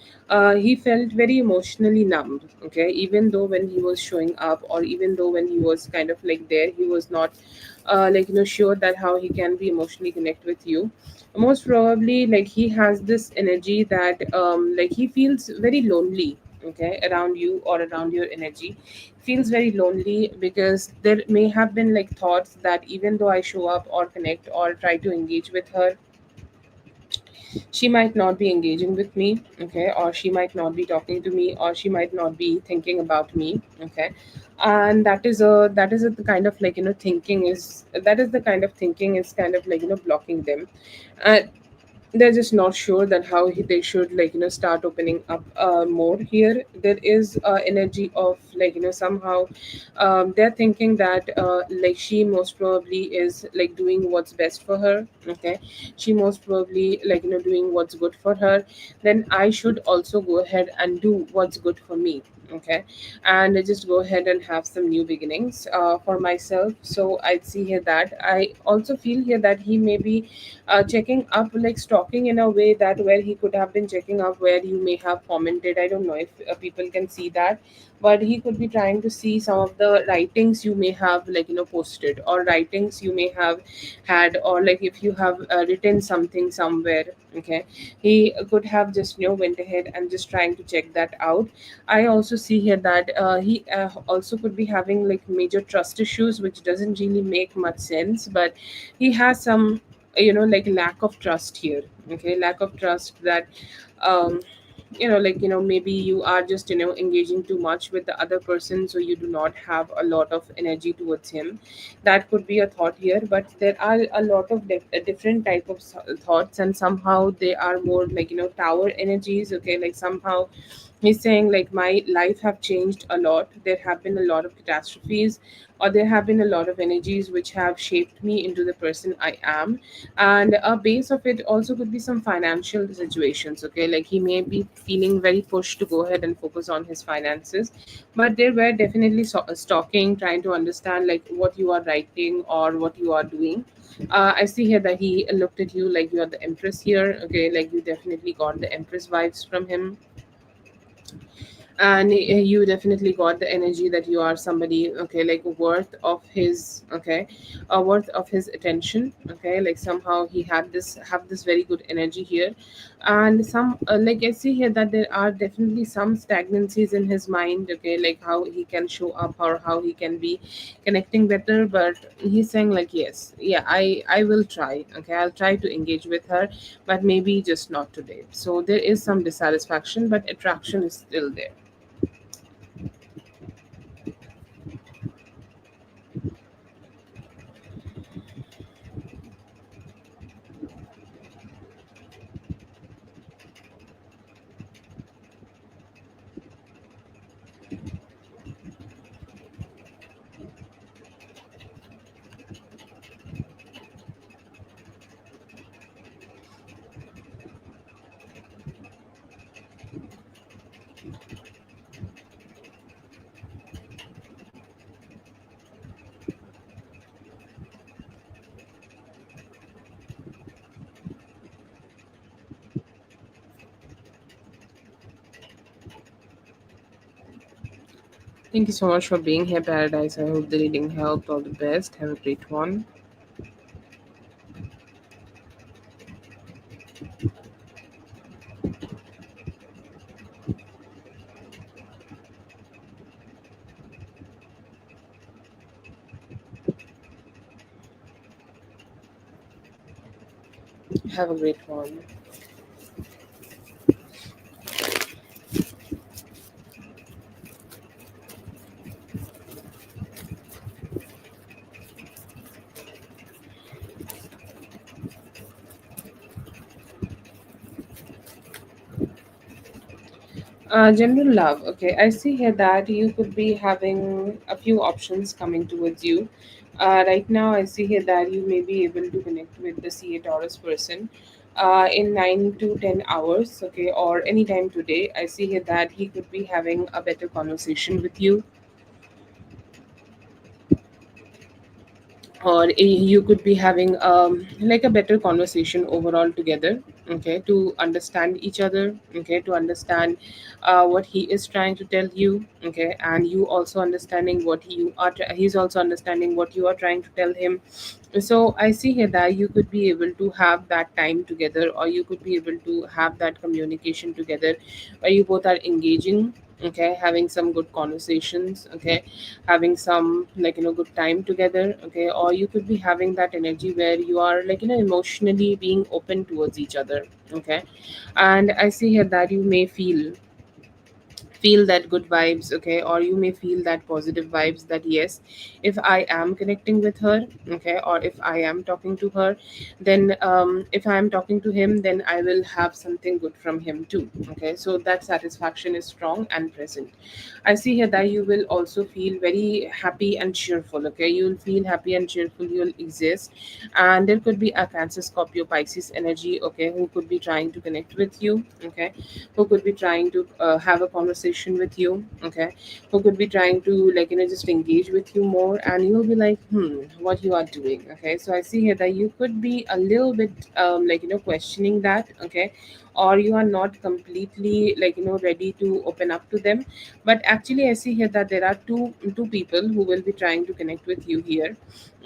He felt very emotionally numb. Okay, even though when he was showing up, or even though when he was kind of like there, he was not sure that how he can be emotionally connect with you. Most probably, like, he has this energy that like he feels very lonely. Okay, around you or around your energy, feels very lonely, because there may have been like thoughts that even though I show up or connect or try to engage with her, she might not be engaging with me. Okay, or she might not be talking to me, or she might not be thinking about me. Okay, and that is the kind of thinking is that is the kind of thinking is kind of blocking them. And they're just not sure that how they should start opening up more here. There is energy of somehow they're thinking that like she most probably is like doing what's best for her. Okay, she most probably doing what's good for her. Then I should also go ahead and do what's good for me. Okay, and I just go ahead and have some new beginnings for myself. So I see here that I also feel here that he may be checking up, like stalking in a way that where he could have been checking up where you may have commented. I don't know if people can see that, but he could be trying to see some of the writings you may have posted, or writings you may have had, or like if you have written something somewhere. Okay, he could have just went ahead and just trying to check that out. I also see here that he also could be having like major trust issues, which doesn't really make much sense, but he has some like lack of trust here. Okay, lack of trust that um maybe you are just engaging too much with the other person, so you do not have a lot of energy towards him. That could be a thought here, but there are a lot of different type of thoughts, and somehow they are more tower energies. Okay, like somehow he's saying like my life have changed a lot, there have been a lot of catastrophes, or there have been a lot of energies which have shaped me into the person I am. And a base of it also could be some financial situations. Okay, like he may be feeling very pushed to go ahead and focus on his finances, but there were definitely stalking, trying to understand like what you are writing or what you are doing. I see here that he looked at you like you are the empress here. Okay, like you definitely got the empress vibes from him, and you definitely got the energy that you are somebody, okay, like worth of his, okay, worth of his attention. Okay, like somehow he had this have this very good energy here. And some like I see here that there are definitely some stagnancies in his mind. Okay, like how he can show up or how he can be connecting better, but he's saying like yes, yeah, I will try. Okay, I'll try to engage with her, but maybe just not today. So there is some dissatisfaction, but attraction is still there. Thank you so much for being here, Paradise. I hope the reading helped. All the best. Have a great one. Have a great one. General love. Okay, I see here that you could be having a few options coming towards you. Right now, I see here that you may be able to connect with the CA Taurus person in 9 to 10 hours, okay, or anytime today. I see here that he could be having a better conversation with you, or you could be having like a better conversation overall together, okay, to understand each other, okay, to understand what he is trying to tell you, okay, and you also understanding what he's also understanding what you are trying to tell him. So I see here that you could be able to have that time together, or you could be able to have that communication together where you both are engaging, okay, having some good conversations, okay, having some, like, good time together, okay, or you could be having that energy where you are, like, emotionally being open towards each other, okay. And I see here that you may feel that good vibes, okay, or you may feel that positive vibes, that yes, if I am connecting with her, okay, or if I am talking to her, then if I am talking to him, then I will have something good from him too, okay. So that satisfaction is strong and present. I see here that you will also feel very happy and cheerful, okay. You will feel happy and cheerful, you will exist. And there could be a Cancer, Scorpio, Pisces energy, okay, who could be trying to connect with you, okay, who could be trying to have a conversation with you, okay, who could be trying to, like, just engage with you more, and you'll be like, what you are doing, okay. So I see here that you could be a little bit like, questioning that, okay, or you are not completely, like, ready to open up to them. But actually I see here that there are two people who will be trying to connect with you here.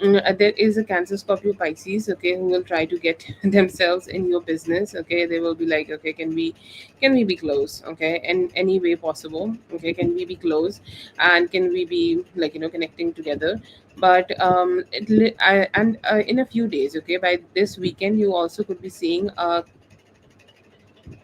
There is a Cancer, Scorpio, Pisces, okay, who will try to get themselves in your business, okay. They will be like, okay, can we be close, okay, in any way possible, okay, can we be close, and can we be, like, connecting together. But in a few days, okay, by this weekend, you also could be seeing a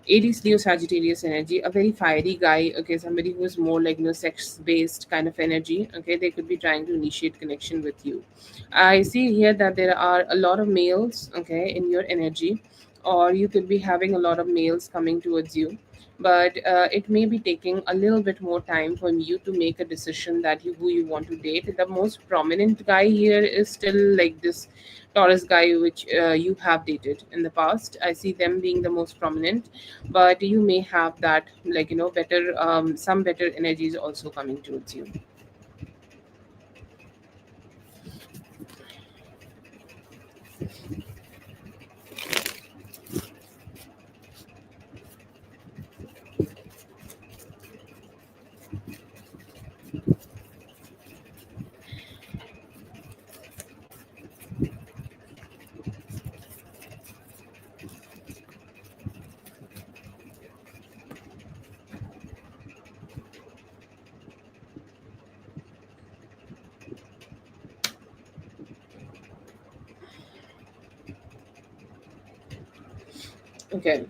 Aries, Leo, Sagittarius energy, a very fiery guy, okay, somebody who is more like, sex based kind of energy, okay, they could be trying to initiate connection with you. I see here that there are a lot of males, okay, in your energy, or you could be having a lot of males coming towards you. But it may be taking a little bit more time for you to make a decision that you who you want to date. The most prominent guy here is still like this Taurus guy, which you have dated in the past. I see them being the most prominent, but you may have that, like, better some better energies also coming towards you. Okay.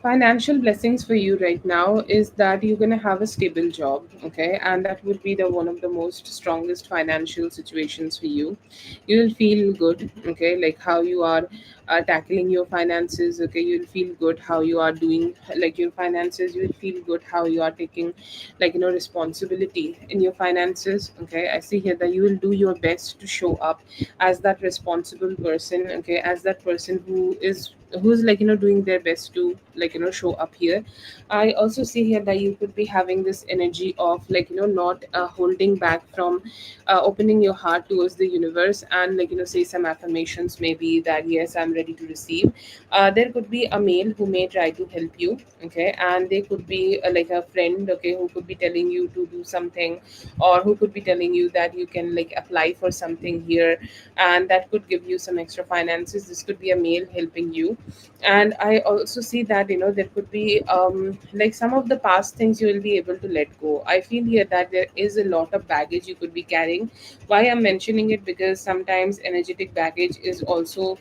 Financial blessings for you right now is that you're going to have a stable job, okay, and that would be the one of the most strongest financial situations for you. You'll feel good, okay, like how you are tackling your finances, okay. You'll feel good how you are doing, like, your finances. You'll feel good how you are taking, like, responsibility in your finances, okay. I see here that you will do your best to show up as that responsible person, okay, as that person who's, like, doing their best to, like, show up here. I also see here that you could be having this energy of, like, not holding back from opening your heart towards the universe, and, like, say some affirmations, maybe that yes, I'm ready to receive. There could be a male who may try to help you, okay, and they could be like a friend, okay, who could be telling you to do something, or who could be telling you that you can, like, apply for something here, and that could give you some extra finances. This could be a male helping you. And I also see that, there could be like some of the past things you will be able to let go. I feel here that there is a lot of baggage you could be carrying. Why I'm mentioning it, because sometimes energetic baggage is also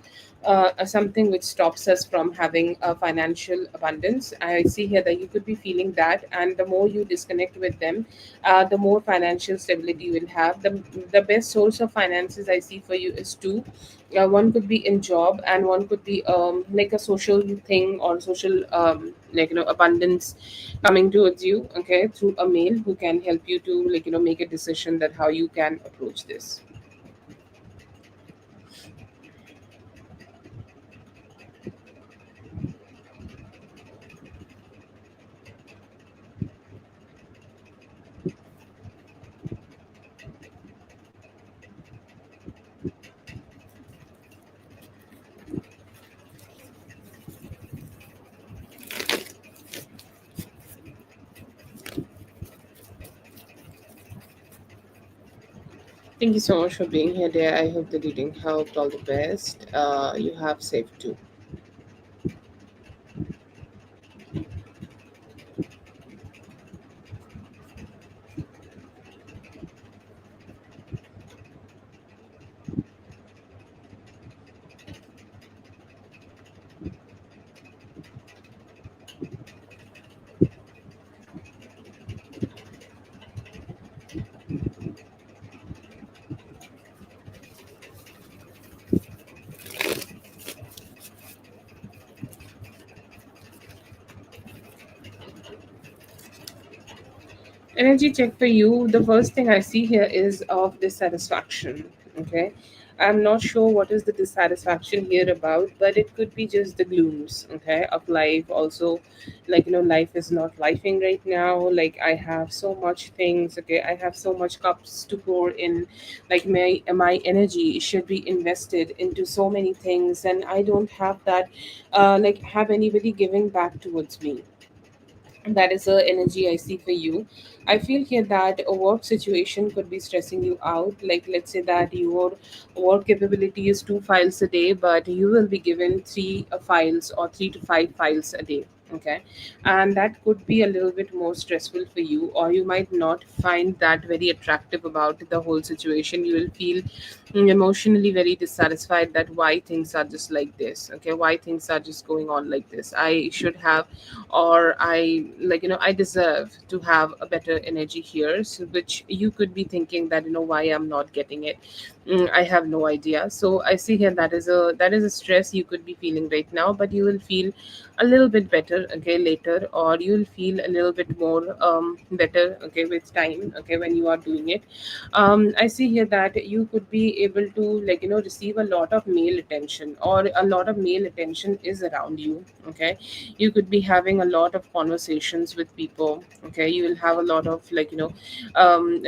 something which stops us from having a financial abundance. I see here that you could be feeling that, and the more you disconnect with them, the more financial stability you will have. The best source of finances I see for you is two. One could be in job, and one could be like a social thing, or social abundance coming towards you, okay, through a male who can help you to make a decision that how you can approach this. Thank you so much for being here, dear. I hope the reading helped. All the best. You have safe too. Energy check for you. The first thing I see here is of dissatisfaction. Okay. I'm not sure what is the dissatisfaction here about, but it could be just the glooms, okay, of life. Also, life is not lifing right now. Like, I have so much things, okay, I have so much cups to pour in. Like, my energy should be invested into so many things, and I don't have that, have anybody giving back towards me. That is the energy I see for you. I feel here that a work situation could be stressing you out. Like, let's say that your work capability is 2 files a day, but you will be given three files, or 3 to 5 files a day. Okay, and that could be a little bit more stressful for you, or you might not find that very attractive about the whole situation. You will feel emotionally very dissatisfied that why things are just like this. Okay, why things are just going on like this. I should have, or I, I deserve to have a better energy here. So, which you could be thinking that, why I'm not getting it. I have no idea. So I see here that is a stress you could be feeling right now, but you will feel a little bit better, okay, later, or you'll feel a little bit more better, okay, with time, okay, when you are doing it. I see here that you could be able to, receive a lot of male attention, or a lot of male attention is around you. Okay, you could be having a lot of conversations with people. Okay, you will have a lot of,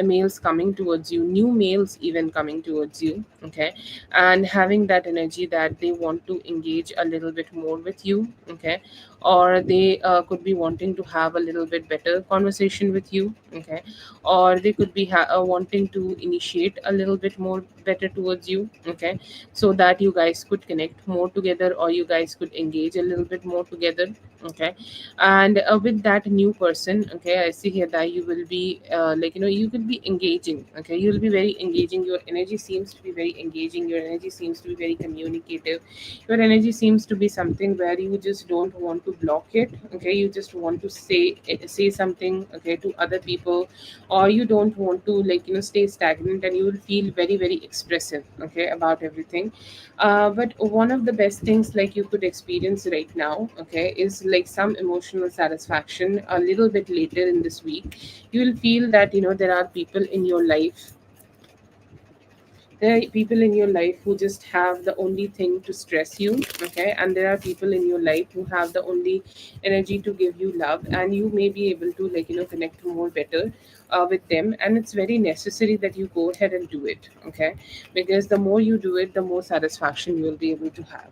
males coming towards you, new males even coming towards you. Okay, and having that energy that they want to engage a little bit more with you. Okay, or they could be wanting to have a little bit better conversation with you. Okay, or they could be wanting to initiate a little bit more better towards you. Okay, so that you guys could connect more together, or you guys could engage a little bit more together. Okay, and with that new person, okay, I see here that you will be you could be engaging. Okay, you will be very engaging. Your energy seems to be very engaging. Your energy seems to be very communicative. Your energy seems to be something where you just don't want to block it. Okay, you just want to say something, okay, to other people, or you don't want to, stay stagnant, and you will feel very very expressive, okay, about everything. But one of the best things like you could experience right now, okay, is like some emotional satisfaction a little bit later in this week. You will feel that, there are people in your life, there are people in your life who just have the only thing to stress you. Okay, and there are people in your life who have the only energy to give you love, and you may be able to, connect more better with them. And it's very necessary that you go ahead and do it. Okay, because the more you do it, the more satisfaction you will be able to have.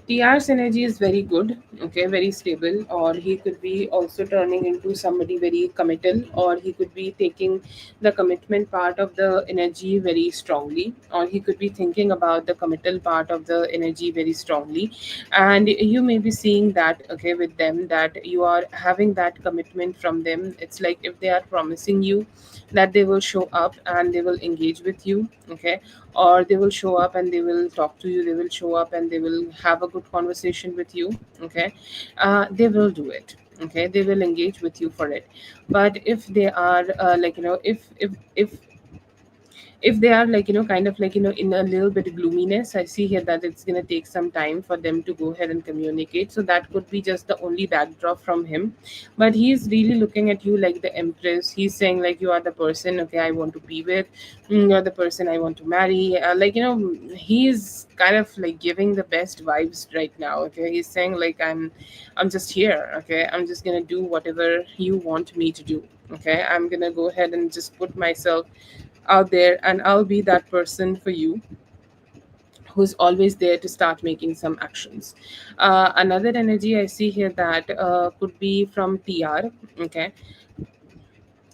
TR's energy is very good, okay, very stable, or he could be also turning into somebody very committal, or he could be taking the commitment part of the energy very strongly, or he could be thinking about the committal part of the energy very strongly. And you may be seeing that, okay, with them, that you are having that commitment from them. It's like if they are promising you that they will show up and they will engage with you, okay, or they will show up and they will talk to you, they will show up and they will have a good conversation with you, okay, they will do it, okay, they will engage with you for it. But if they are if they are kind of in a little bit gloominess, I see here that it's going to take some time for them to go ahead and communicate. So that could be just the only backdrop from him. But he's really looking at you like the empress. He's saying like, you are the person, okay, I want to be with. You're the person I want to marry. He's kind of like giving the best vibes right now, okay. He's saying like, I'm just here, okay, I'm just going to do whatever you want me to do, okay. I'm going to go ahead and just put myself out there, and I'll be that person for you who's always there to start making some actions. Another energy I see here that could be from TR, okay.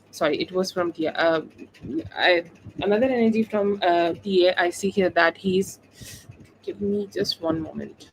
Sorry, it was from TR. Another energy from TA, I see here that he's. Give me just one moment.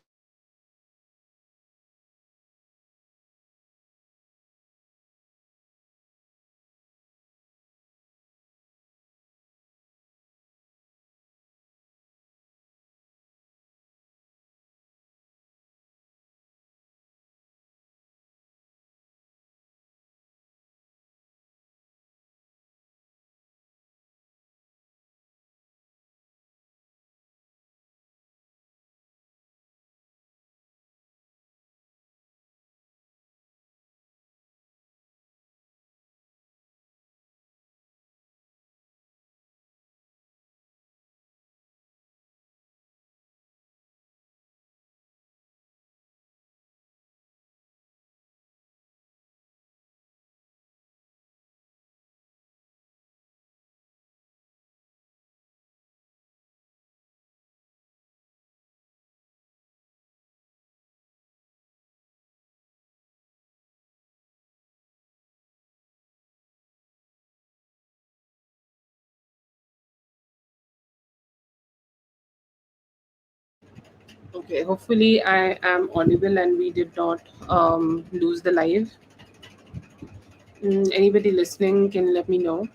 Okay, hopefully I am audible and we did not lose the live. Anybody listening can let me know.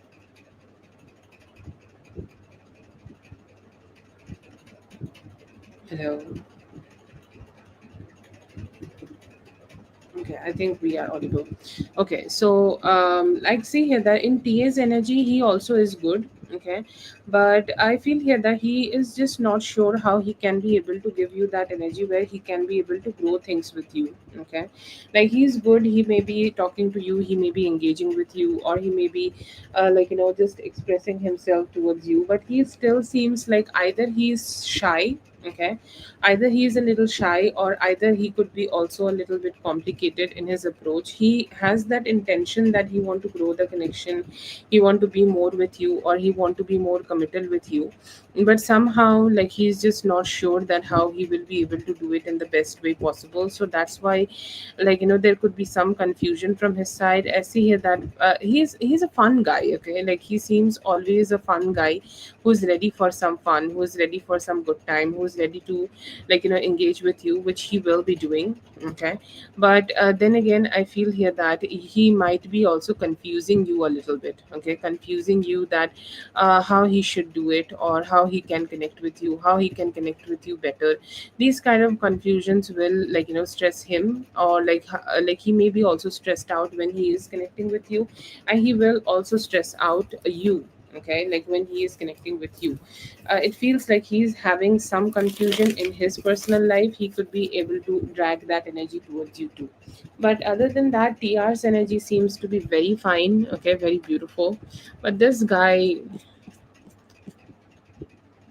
Hello. Okay, I think we are audible. Okay, so like see here that in TA's energy, he also is good. Okay, but I feel here that he is just not sure how he can be able to give you that energy where he can be able to grow things with you. Okay, like he's good. He may be talking to you. He may be engaging with you, or he may be just expressing himself towards you. But he still seems like either he's shy. Okay, either he is a little shy, or either he could be also a little bit complicated in his approach. He has that intention that he want to grow the connection, he want to be more with you, or he want to be more committed with you. But somehow like he's just not sure that how he will be able to do it in the best way possible. So that's why there could be some confusion from his side. I see here that he's a fun guy, okay. Like he seems always a fun guy who's ready for some fun, who's ready for some good time, who's ready to engage with you, which he will be doing, okay. But then again, I feel here that he might be also confusing you a little bit, okay, confusing you that how he should do it, or how he can connect with you, how he can connect with you better. These kind of confusions will stress him, or like he may be also stressed out when he is connecting with you, and he will also stress out you, okay, like when he is connecting with you. It feels like he's having some confusion in his personal life. He could be able to drag that energy towards you too. But other than that, TR's energy seems to be very fine, okay, very beautiful. But this guy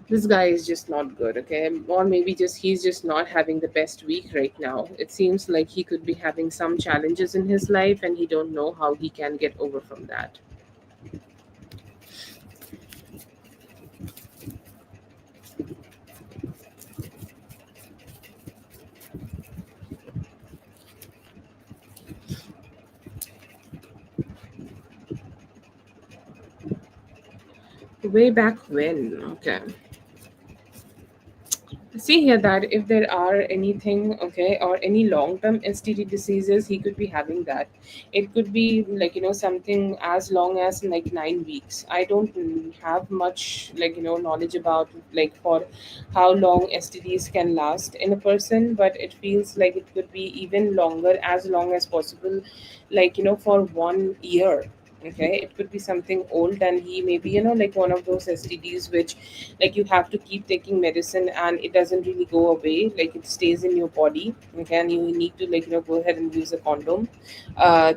is just not good, okay. Or maybe just he's just not having the best week right now. It seems like he could be having some challenges in his life, and he don't know how he can get over from that. Way back when. Okay. See here that if there are anything, okay, or any long-term STD diseases, he could be having that. It could be like, something as long as like 9 weeks. I don't have much like, knowledge about like for how long STDs can last in a person, but it feels like it could be even longer, as long as possible, like, for 1 year. Okay, it could be something old, and he may be, like one of those STDs which, like, you have to keep taking medicine and it doesn't really go away, like it stays in your body. Okay, and you need to, like, go ahead and use a condom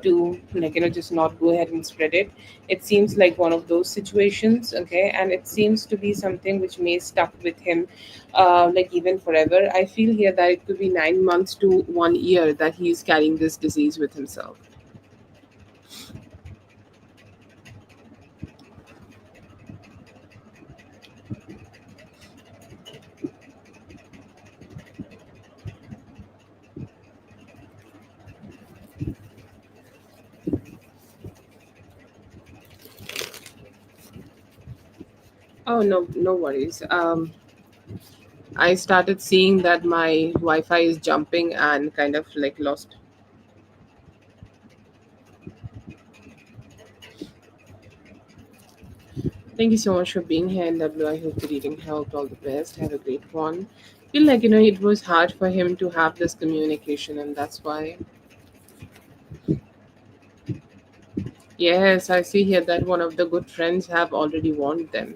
to, like, just not go ahead and spread it. It seems like one of those situations. Okay, and it seems to be something which may stuck with him, like even forever. I feel here that it could be 9 months to 1 year that he is carrying this disease with himself. Oh, no, no worries. I started seeing that my Wi-Fi is jumping and kind of like lost. Thank you so much for being here, NW. I hope the reading helped. All the best. Have a great one. Feel like, it was hard for him to have this communication, and that's why. Yes, I see here that one of the good friends have already warned them.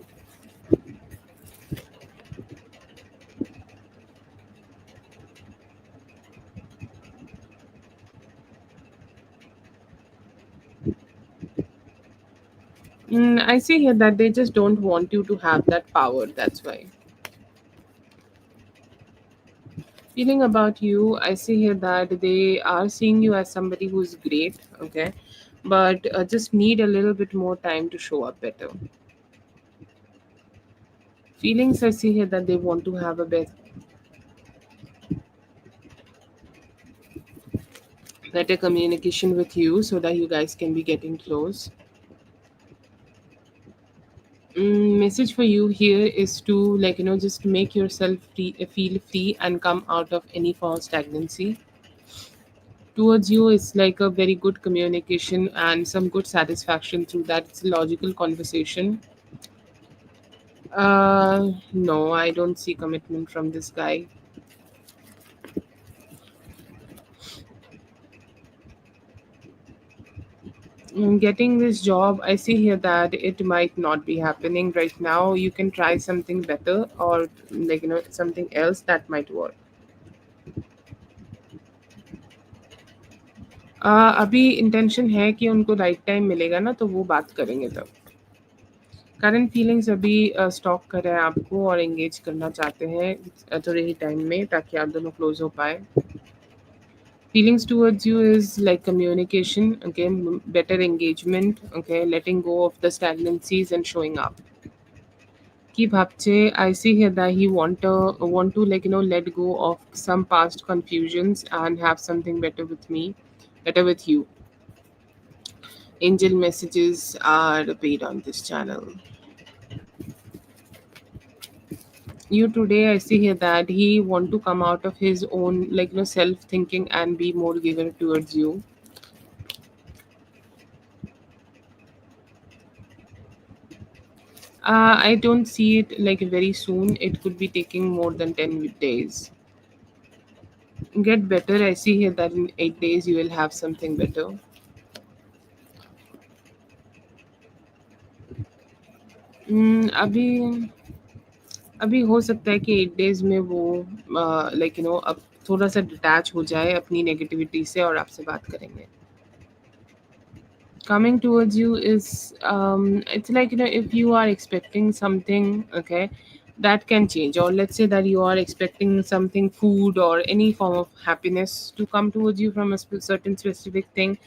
I see here that they just don't want you to have that power. That's why. Feeling about you, I see here that they are seeing you as somebody who's great. Okay, but just need a little bit more time to show up better. Feelings, I see here that they want to have a better communication with you so that you guys can be getting close. Message for you here is to, like, just make yourself free, feel free and come out of any form of stagnancy. Towards you is like a very good communication and some good satisfaction through that. It's a logical conversation. No, I don't see commitment from this guy. Getting this job, I see here that it might not be happening right now. You can try something better, or like, something else that might work. अभी intention है कि उनको right time मिलेगा ना, तो वो बात करेंगे तब. करंट फीलिंग्स अभी स्टॉक कर रहे हैं आपको और एंगेज करना चाहते हैं थोड़े ही टाइम में, ताकि आप दोनों क्लोज हो पाए. Feelings towards you is like communication, okay, better engagement, okay, letting go of the stagnancies and showing up. Keep Hapche, I see here that he want to, like, let go of some past confusions and have something better with me, better with you. Angel messages are paid on this channel. You today, I see here that he want to come out of his own, like, self thinking and be more giver towards you. I don't see it like very soon. It could be taking more than 10 days. Get better. I see here that in 8 days you will have something better. अभी अभी हो सकता है कि 8 days में वो, like, अब थोड़ा सा डिटैच हो जाए अपनी नेगेटिविटी से और आपसे बात करेंगे. Coming towards you is, it's like, if you are expecting something, okay, that can change. Or let's say that you are expecting something, food or any form of happiness to come towards you from a certain specific thing,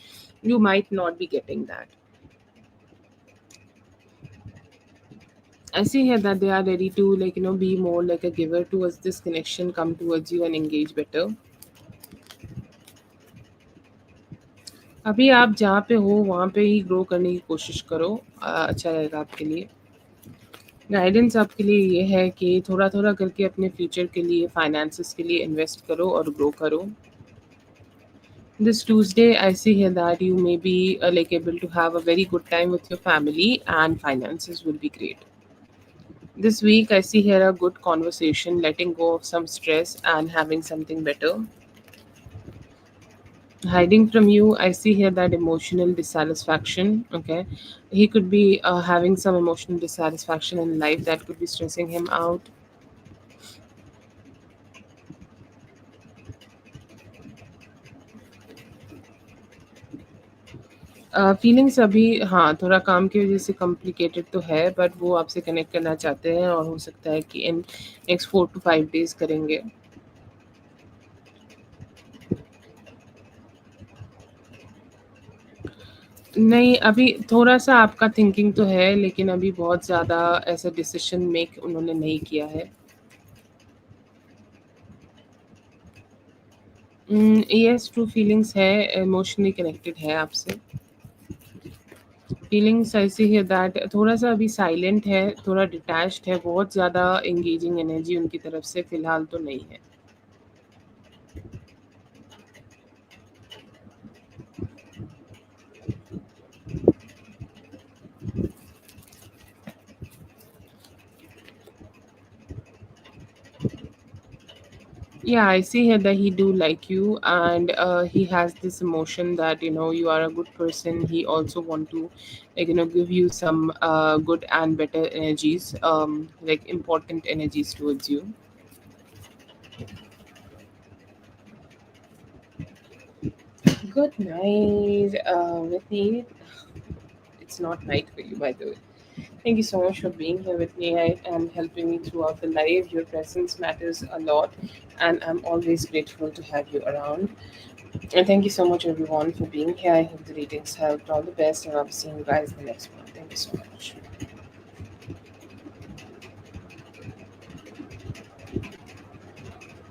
you might not be getting that. I see here that they are ready to, like, be more like a giver towards this connection, come towards you and engage better. अभी आप जहाँ पे हो वहाँ पे ही grow करने की कोशिश करो. अच्छा रहेगा आपके लिए. गाइडेंस आपके लिए ये है कि थोड़ा-थोड़ा करके अपने फ्यूचर के लिए, फाइनेंसेस के लिए इन्वेस्ट करो और ग्रो करो। This Tuesday, I see here that you may be like able to have a very good time with your family and finances will be great. This week, I see here a good conversation, letting go of some stress and having something better. Hiding from you, I see here that emotional dissatisfaction. Okay, he could be having some emotional dissatisfaction in life that could be stressing him out. Feelings अभी हाँ, थोड़ा काम की वज़ह से complicated तो है, but वो आपसे कनेक्ट करना चाहते हैं और हो सकता है कि इन नेक्स्ट 4 टू 5 डेज़ करेंगे। नहीं, अभी थोड़ा-सा आपका थिंकिंग तो है, लेकिन अभी बहुत ज़्यादा ऐसा डिसीज़न मेक उन्होंने नहीं किया है। येस, ट्रू फीलिंग्स है, इमोशनली कनेक्टेड है आपसे। फीलिंग्स ऐसी है दैट थोड़ा-सा अभी साइलेंट है, थोड़ा डिटैच्ड है, बहुत ज़्यादा एंगेजिंग एनर्जी उनकी तरफ से फ़िलहाल तो नहीं है। Yeah, I see here that he do like you, and he has this emotion that you are a good person. He also want to, like, give you some good and better energies, like important energies towards you. Good night, Whitney. It's not night for you, by the way. Thank you so much for being here with me and helping me throughout the live. Your presence matters a lot, and I'm always grateful to have you around. And thank you so much, everyone, for being here. I hope the readings helped. All the best, and I'll be seeing you guys in the next one. Thank you so much.